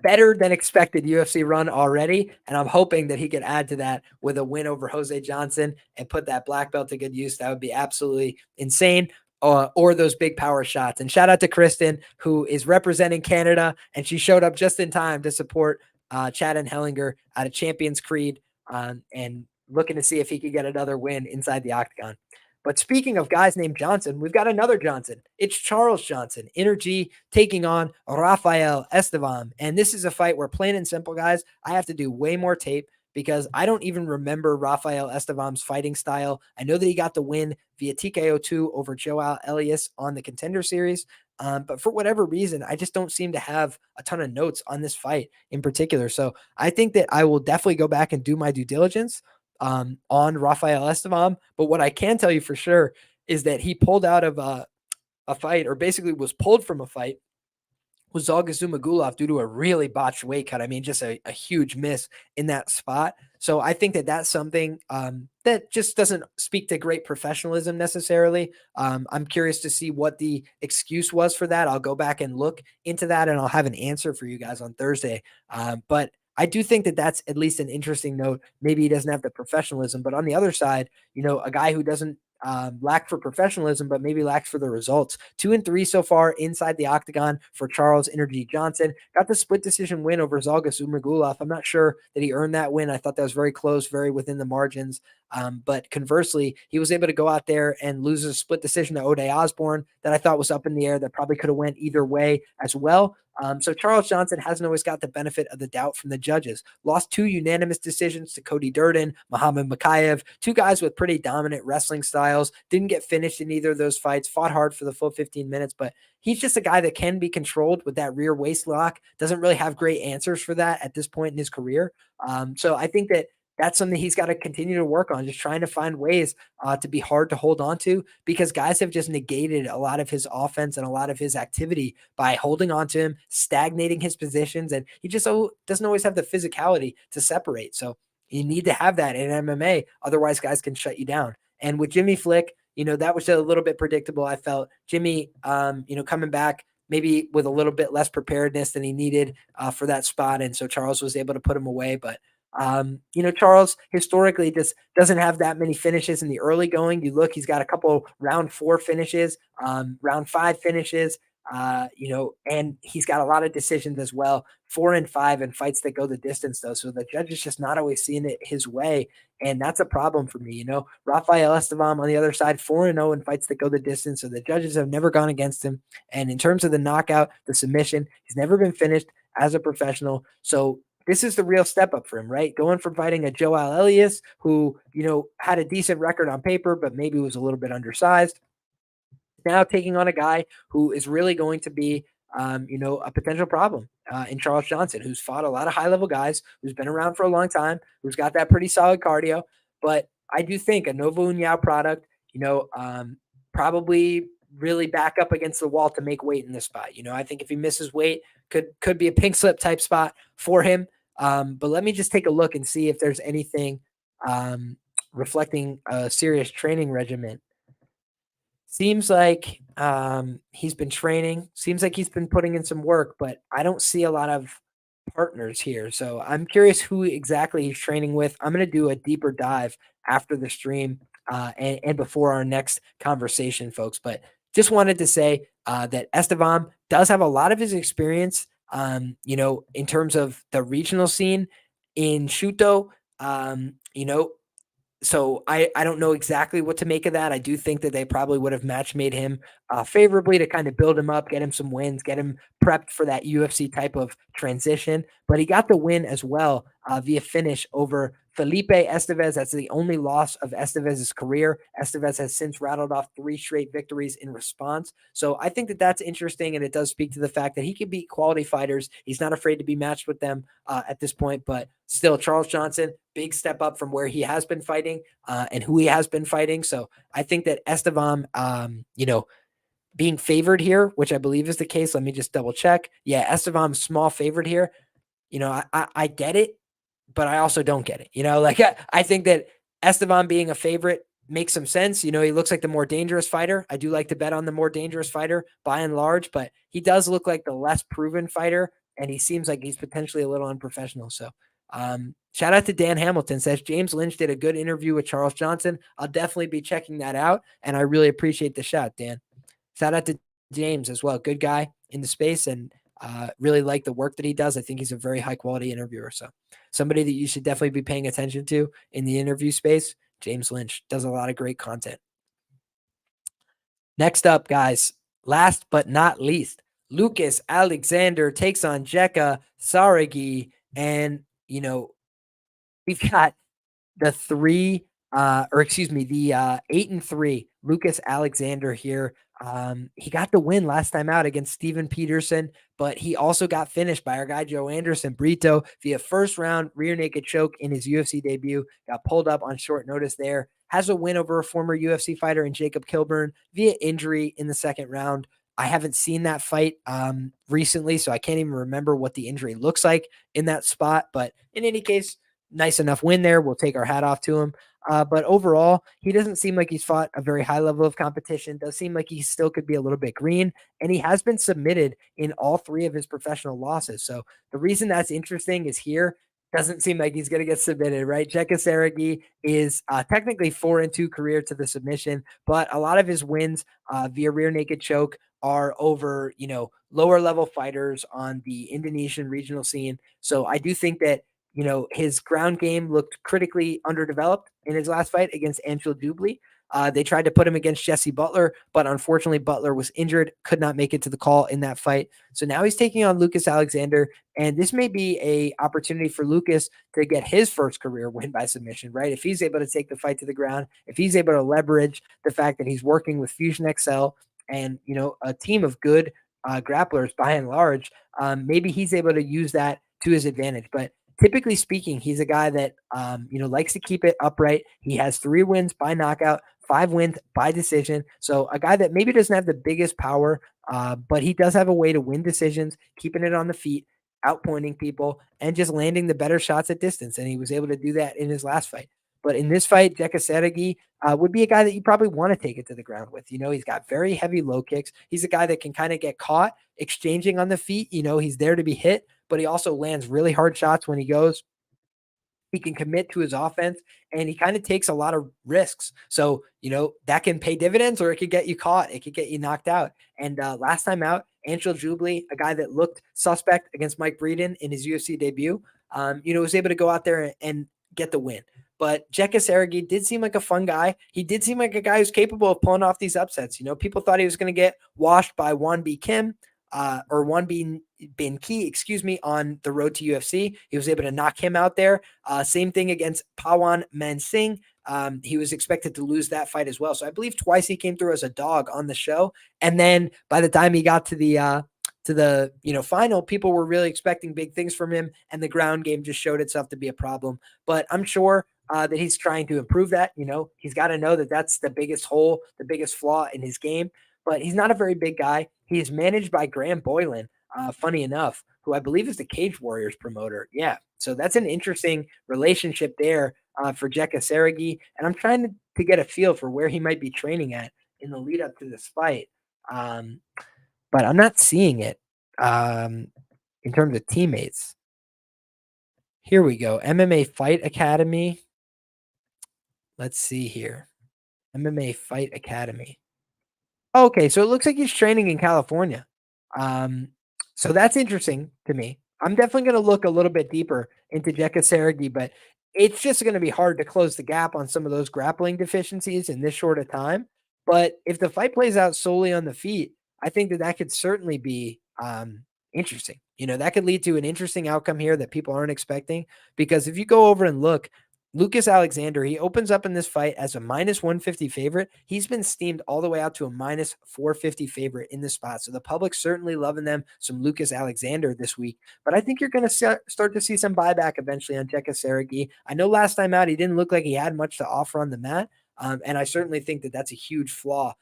better than expected UFC run already. And I'm hoping that he could add to that with a win over Jose Johnson and put that black belt to good use. That would be absolutely insane. Or those big power shots. And shout out to Kristen, who is representing Canada. And she showed up just in time to support Chad Hellinger out of Champions Creed and looking to see if he could get another win inside the octagon. But speaking of guys named Johnson, we've got another Johnson. It's Charles Johnson, Energy, taking on Rafael Estevam. And this is a fight where, plain and simple, guys, I have to do way more tape because I don't even remember Rafael Estevam's fighting style. I know that he got the win via TKO2 over Joao Elias on the Contender Series. But for whatever reason, I just don't seem to have a ton of notes on this fight in particular. So I think that I will definitely go back and do my due diligence on Rafael Estevam. But what I can tell you for sure is that he pulled out of a fight, or basically was pulled from a fight with Zalga Zumagulov due to a really botched weight cut. I mean, just a huge miss in that spot. So I think that that's something that just doesn't speak to great professionalism necessarily. I'm curious to see what the excuse was for that. I'll go back and look into that, and I'll have an answer for you guys on Thursday. But I do think that that's at least an interesting note. Maybe he doesn't have the professionalism, but on the other side, a guy who doesn't lack for professionalism, but maybe lacks for the results. 2-3 so far inside the octagon for Charles Energy Johnson. Got the split decision win over Zhalgas Umagulov. I'm not sure that he earned that win. I thought that was very close, very within the margins. But conversely, he was able to go out there and lose a split decision to O'Day Osborne that I thought was up in the air, that probably could have went either way as well. So Charles Johnson hasn't always got the benefit of the doubt from the judges. Lost 2 unanimous decisions to Cody Durden, Muhammad Makayev, 2 guys with pretty dominant wrestling styles. Didn't get finished in either of those fights. Fought hard for the full 15 minutes, but he's just a guy that can be controlled with that rear waist lock. Doesn't really have great answers for that at this point in his career. So I think that that's something he's got to continue to work on, just trying to find ways to be hard to hold on to, because guys have just negated a lot of his offense and a lot of his activity by holding on to him, stagnating his positions, and he just doesn't always have the physicality to separate. So you need to have that in MMA, otherwise guys can shut you down. And with Jimmy Flick, that was a little bit predictable. I felt Jimmy, coming back maybe with a little bit less preparedness than he needed for that spot, and so Charles was able to put him away, but Charles historically just doesn't have that many finishes in the early going. You look, he's got a couple round 4 finishes, round 5 finishes, and he's got a lot of decisions as well, 4 and 5 and fights that go the distance though. So the judge is just not always seeing it his way. And that's a problem for me. Rafael Estevam on the other side, 4-0 in fights that go the distance. So the judges have never gone against him. And in terms of the knockout, the submission, he's never been finished as a professional. So this is the real step up for him, right? Going from fighting a Joel Elias, who, had a decent record on paper, but maybe was a little bit undersized. Now taking on a guy who is really going to be, a potential problem in Charles Johnson, who's fought a lot of high-level guys, who's been around for a long time, who's got that pretty solid cardio. But I do think a Nova União product, probably really back up against the wall to make weight in this spot. I think if he misses weight, could be a pink slip type spot for him. But let me just take a look and see if there's anything reflecting a serious training regimen. Seems like he's been training. Seems like he's been putting in some work, but I don't see a lot of partners here. So I'm curious who exactly he's training with. I'm going to do a deeper dive after the stream and before our next conversation, folks. But just wanted to say that Estevam does have a lot of his experience, in terms of the regional scene in Shuto, so I don't know exactly what to make of that. I do think that they probably would have match made him favorably to kind of build him up, get him some wins, get him prepped for that UFC type of transition. But he got the win as well via finish over Felipe Estevez. That's the only loss of Estevez's career. Estevez has since rattled off 3 straight victories in response. So I think that that's interesting, and it does speak to the fact that he can beat quality fighters. He's not afraid to be matched with them at this point, but still Charles Johnson, big step up from where he has been fighting and who he has been fighting. So I think that Estevam, being favored here, which I believe is the case. Let me just double check. Yeah, Estevam's small favorite here. I get it, but I also don't get it. I think that Estevam being a favorite makes some sense. He looks like the more dangerous fighter. I do like to bet on the more dangerous fighter by and large, but he does look like the less proven fighter, and he seems like he's potentially a little unprofessional. So shout out to Dan Hamilton, says James Lynch did a good interview with Charles Johnson. I'll definitely be checking that out, and I really appreciate the shout, Dan. Shout out to James as well. Good guy in the space, and really like the work that he does. I think he's a very high quality interviewer. So somebody that you should definitely be paying attention to in the interview space. James Lynch does a lot of great content. Next up, guys, last but not least, Lucas Alexander takes on Jeka Saragi. And, we've got the 8-3 Lucas Alexander here. He got the win last time out against Steven Peterson, but he also got finished by our guy Joanderson Brito via first round rear naked choke in his UFC debut. Got pulled up on short notice there. Has a win over a former UFC fighter in Jacob Kilburn via injury in the second round. I haven't seen that fight recently, so I can't even remember what the injury looks like in that spot. But in any case, nice enough win there. We'll take our hat off to him. But overall, he doesn't seem like he's fought a very high level of competition. Does seem like he still could be a little bit green, and he has been submitted in all 3 of his professional losses. So the reason that's interesting is here doesn't seem like he's going to get submitted, right? Jekka is technically 4-2 career to the submission, but a lot of his wins via rear naked choke are over, lower level fighters on the Indonesian regional scene. So I do think that, his ground game looked critically underdeveloped in his last fight against Anfield Dubli. They tried to put him against Jesse Butler, but unfortunately Butler was injured, could not make it to the call in that fight. So now he's taking on Lucas Alexander, and this may be a opportunity for Lucas to get his first career win by submission, right? If he's able to take the fight to the ground, if he's able to leverage the fact that he's working with Fusion XL and, a team of good grapplers by and large, maybe he's able to use that to his advantage. But typically speaking, he's a guy that, likes to keep it upright. He has 3 wins by knockout, 5 wins by decision. So a guy that maybe doesn't have the biggest power, but he does have a way to win decisions, keeping it on the feet, outpointing people, and just landing the better shots at distance. And he was able to do that in his last fight. But in this fight, Jekka would be a guy that you probably want to take it to the ground with. He's got very heavy low kicks. He's a guy that can kind of get caught exchanging on the feet. He's there to be hit, but he also lands really hard shots when he goes. He can commit to his offense, and he kind of takes a lot of risks. So, that can pay dividends, or it could get you caught. It could get you knocked out. And last time out, Anfield Dubli, a guy that looked suspect against Mike Breeden in his UFC debut, was able to go out there and get the win. But Jekka did seem like a fun guy. He did seem like a guy who's capable of pulling off these upsets. People thought he was going to get washed by Wan B. Kim or Wan Bin Ki, on the road to UFC. He was able to knock him out there. Same thing against Pawan Mansingh. He was expected to lose that fight as well. So I believe twice he came through as a dog on the show. And then by the time he got to the final, people were really expecting big things from him, and the ground game just showed itself to be a problem. But I'm sure that he's trying to improve that. He's got to know that that's the biggest hole, the biggest flaw in his game. But he's not a very big guy. He is managed by Graham Boylan, funny enough, who I believe is the Cage Warriors promoter. Yeah, so that's an interesting relationship there for Jekka. And I'm trying to get a feel for where he might be training at in the lead up to this fight. But I'm not seeing it in terms of teammates. Here we go. MMA Fight Academy. Let's see here. MMA Fight Academy. Okay, so it looks like he's training in California. So that's interesting to me. I'm definitely going to look a little bit deeper into Jekka, but it's just going to be hard to close the gap on some of those grappling deficiencies in this short a time. But if the fight plays out solely on the feet, I think that could certainly be interesting. That could lead to an interesting outcome here that people aren't expecting. Because if you go over and look, Lucas Alexander, he opens up in this fight as a -150 favorite. He's been steamed all the way out to a -450 favorite in this spot. So the public's certainly loving them some Lucas Alexander this week. But I think you're going to start to see some buyback eventually on Jekka. I know last time out, he didn't look like he had much to offer on the mat. And I certainly think that that's a huge flaw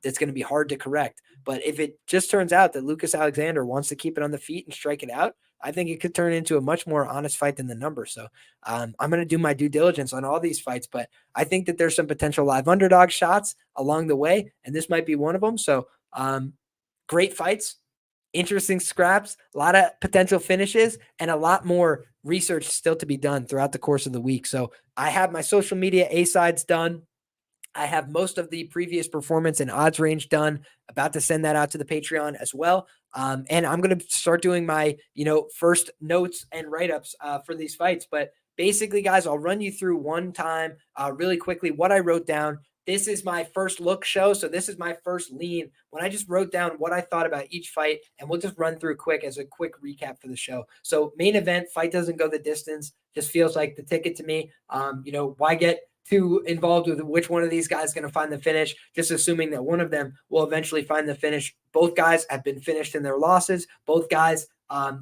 that's going to be hard to correct. But if it just turns out that Lucas Alexander wants to keep it on the feet and strike it out, I think it could turn into a much more honest fight than the number. So I'm going to do my due diligence on all these fights, but I think that there's some potential live underdog shots along the way, and this might be one of them. So great fights, interesting scraps, a lot of potential finishes, and a lot more research still to be done throughout the course of the week. So I have my social media A-sides done. I have most of the previous performance and odds range done. About to send that out to the Patreon as well. And I'm going to start doing my, first notes and write-ups for these fights. But basically, guys, I'll run you through one time really quickly what I wrote down. This is my first look show. So this is my first lean when I just wrote down what I thought about each fight. And we'll just run through quick as a quick recap for the show. So main event, fight doesn't go the distance. Just feels like the ticket to me. Why get too involved with which one of these guys is going to find the finish, just assuming that one of them will eventually find the finish. Both guys have been finished in their losses. Both guys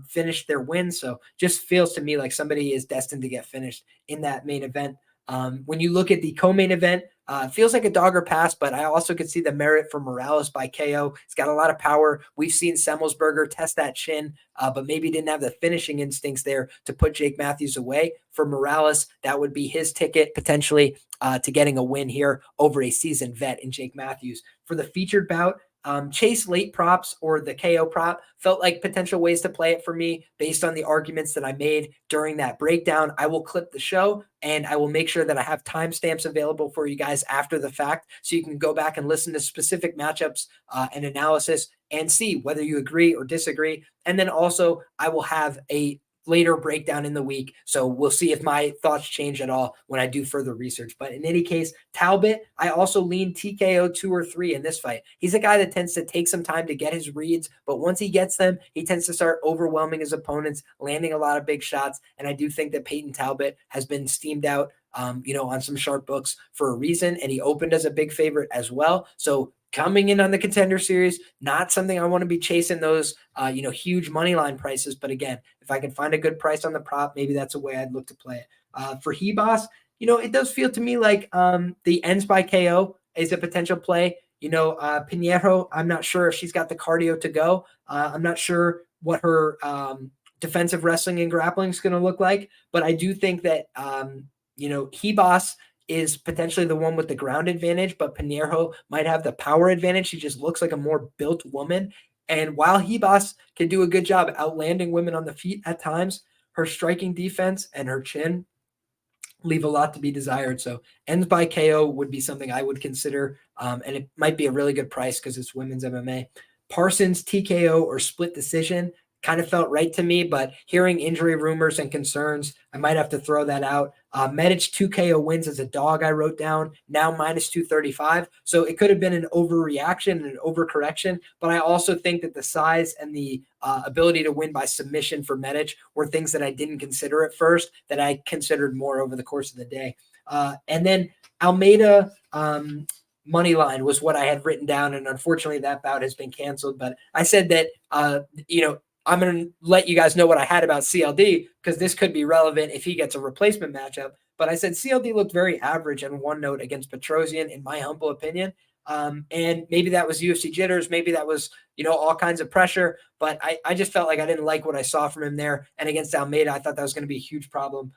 finished their wins. So just feels to me like somebody is destined to get finished in that main event. When you look at the co-main event, feels like a dog or pass, but I also could see the merit for Morales by KO. He's got a lot of power. We've seen Semmelsberger test that chin, but maybe didn't have the finishing instincts there to put Jake Matthews away. For Morales, that would be his ticket potentially to getting a win here over a seasoned vet in Jake Matthews. For the featured bout, Chase late props or the KO prop felt like potential ways to play it for me based on the arguments that I made during that breakdown. I will clip the show and I will make sure that I have timestamps available for you guys after the fact so you can go back and listen to specific matchups and analysis and see whether you agree or disagree. And then also I will have a later breakdown in the week. So we'll see if my thoughts change at all when I do further research. But in any case, Talbott, I also lean TKO 2 or 3 in this fight. He's a guy that tends to take some time to get his reads, but once he gets them, he tends to start overwhelming his opponents, landing a lot of big shots. And I do think that Payton Talbott has been steamed out, on some sharp books for a reason. And he opened as a big favorite as well. So coming in on the Contender Series, not something I want to be chasing those, huge money line prices. But again, if I can find a good price on the prop, maybe that's a way I'd look to play it. For Ribas, it does feel to me like the ends by KO is a potential play. Pinheiro, I'm not sure if she's got the cardio to go. I'm not sure what her defensive wrestling and grappling is going to look like. But I do think that, Ribas is potentially the one with the ground advantage, but Pinheiro might have the power advantage. She just looks like a more built woman. And while Ribas can do a good job outlanding women on the feet at times, her striking defense and her chin leave a lot to be desired. So ends by KO would be something I would consider. And it might be a really good price because it's women's MMA. Parsons, TKO, or split decision kind of felt right to me, but hearing injury rumors and concerns, I might have to throw that out. Medic 2 KO wins as a dog I wrote down, now minus 235. So it could have been an overreaction and an overcorrection, but I also think that the size and the ability to win by submission for Medic were things that I didn't consider at first that I considered more over the course of the day. And then Almeida, money line was what I had written down. And unfortunately that bout has been canceled, but I said that, I'm going to let you guys know what I had about CLD because this could be relevant if he gets a replacement matchup. But I said CLD looked very average and one note against Petrosian, in my humble opinion. And maybe that was UFC jitters. Maybe that was, all kinds of pressure. But I just felt like I didn't like what I saw from him there. And against Almeida, I thought that was going to be a huge problem.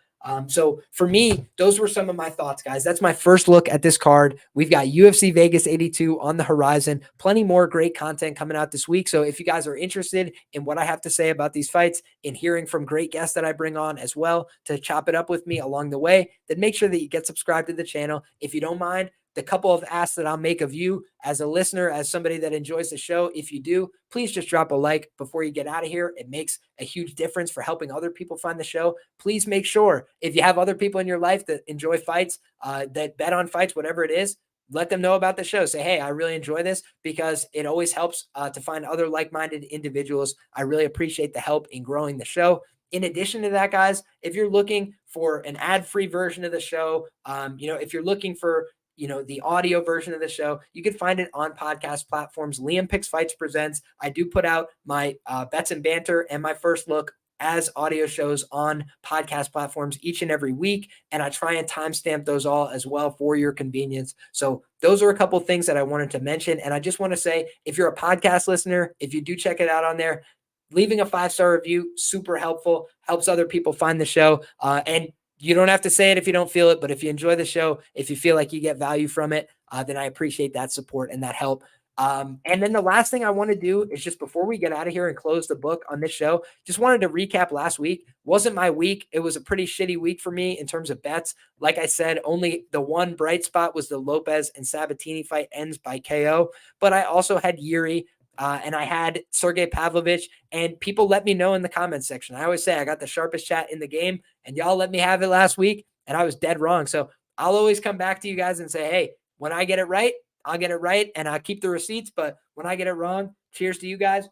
So for me, those were some of my thoughts, guys. That's my first look at this card. We've got UFC Vegas 82 on the horizon. Plenty more great content coming out this week. So if you guys are interested in what I have to say about these fights and hearing from great guests that I bring on as well to chop it up with me along the way, then make sure that you get subscribed to the channel. If you don't mind, the couple of asks that I'll make of you as a listener, as somebody that enjoys the show, if you do, please just drop a like before you get out of here. It makes a huge difference for helping other people find the show. Please make sure if you have other people in your life that enjoy fights, that bet on fights, whatever it is, let them know about the show. Say, hey, I really enjoy this because it always helps to find other like-minded individuals. I really appreciate the help in growing the show. In addition to that, guys, if you're looking for an ad-free version of the show, if you're looking for the audio version of the show, you can find it on podcast platforms. Liam Picks Fights presents. I do put out my bets and banter and my first look as audio shows on podcast platforms each and every week. And I try and timestamp those all as well for your convenience. So those are a couple of things that I wanted to mention. And I just want to say, if you're a podcast listener, if you do check it out on there, leaving a 5-star review, super helpful, helps other people find the show. And you don't have to say it if you don't feel it, but if you enjoy the show, if you feel like you get value from it, then I appreciate that support and that help. And then the last thing I want to do is just before we get out of here and close the book on this show, just wanted to recap last week. Wasn't my week. It was a pretty shitty week for me in terms of bets. Like I said, only the one bright spot was the Lopez and Sabatini fight ends by KO, but I also had Yuri. And I had Sergey Pavlovich, and people let me know in the comments section. I always say I got the sharpest chat in the game, and y'all let me have it last week, and I was dead wrong. So I'll always come back to you guys and say, hey, when I get it right, I'll get it right, and I'll keep the receipts. But when I get it wrong, cheers to you guys.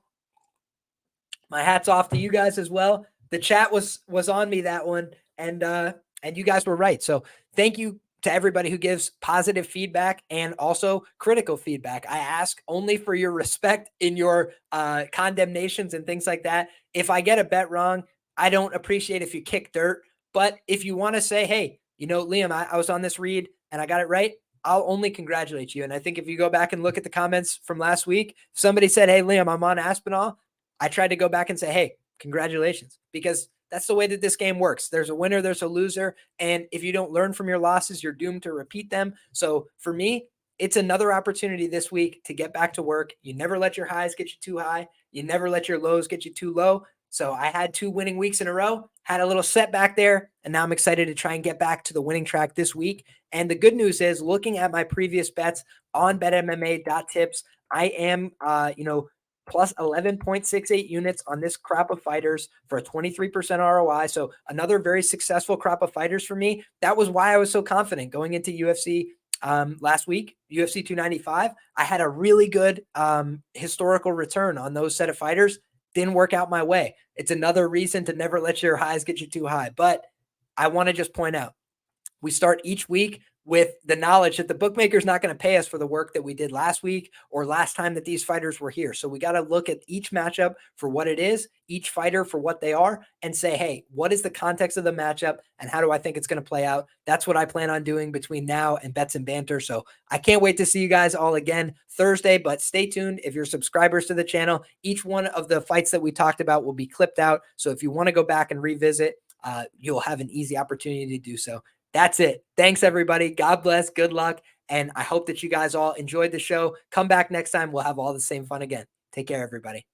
My hat's off to you guys as well. The chat was on me that one, and you guys were right. So thank you to everybody who gives positive feedback and also critical feedback. I ask only for your respect in your condemnations and things like that. If I get a bet wrong, I don't appreciate if you kick dirt. But if you want to say, hey, Liam, I was on this read and I got it right. I'll only congratulate you. And I think if you go back and look at the comments from last week, somebody said, hey, Liam, I'm on Aspinall. I tried to go back and say, hey, congratulations, because that's the way that this game works. There's a winner, there's a loser. And if you don't learn from your losses, you're doomed to repeat them. So for me, it's another opportunity this week to get back to work. You never let your highs get you too high. You never let your lows get you too low. So I had 2 winning weeks in a row, had a little setback there, and now I'm excited to try and get back to the winning track this week. And the good news is, looking at my previous bets on betmma.tips, I am, plus 11.68 units on this crop of fighters for a 23% ROI. So another very successful crop of fighters for me. That was why I was so confident going into UFC last week, UFC 295. I had a really good historical return on those set of fighters. Didn't work out my way. It's another reason to never let your highs get you too high. But I want to just point out, we start each week with the knowledge that the bookmaker's not going to pay us for the work that we did last week or last time that these fighters were here. So we got to look at each matchup for what it is, each fighter for what they are, and say, hey, what is the context of the matchup and how do I think it's going to play out? That's what I plan on doing between now and Bets and Banter. So I can't wait to see you guys all again Thursday, but stay tuned. If you're subscribers to the channel, each one of the fights that we talked about will be clipped out. So if you want to go back and revisit, you'll have an easy opportunity to do so. That's it. Thanks, everybody. God bless. Good luck. And I hope that you guys all enjoyed the show. Come back next time. We'll have all the same fun again. Take care, everybody.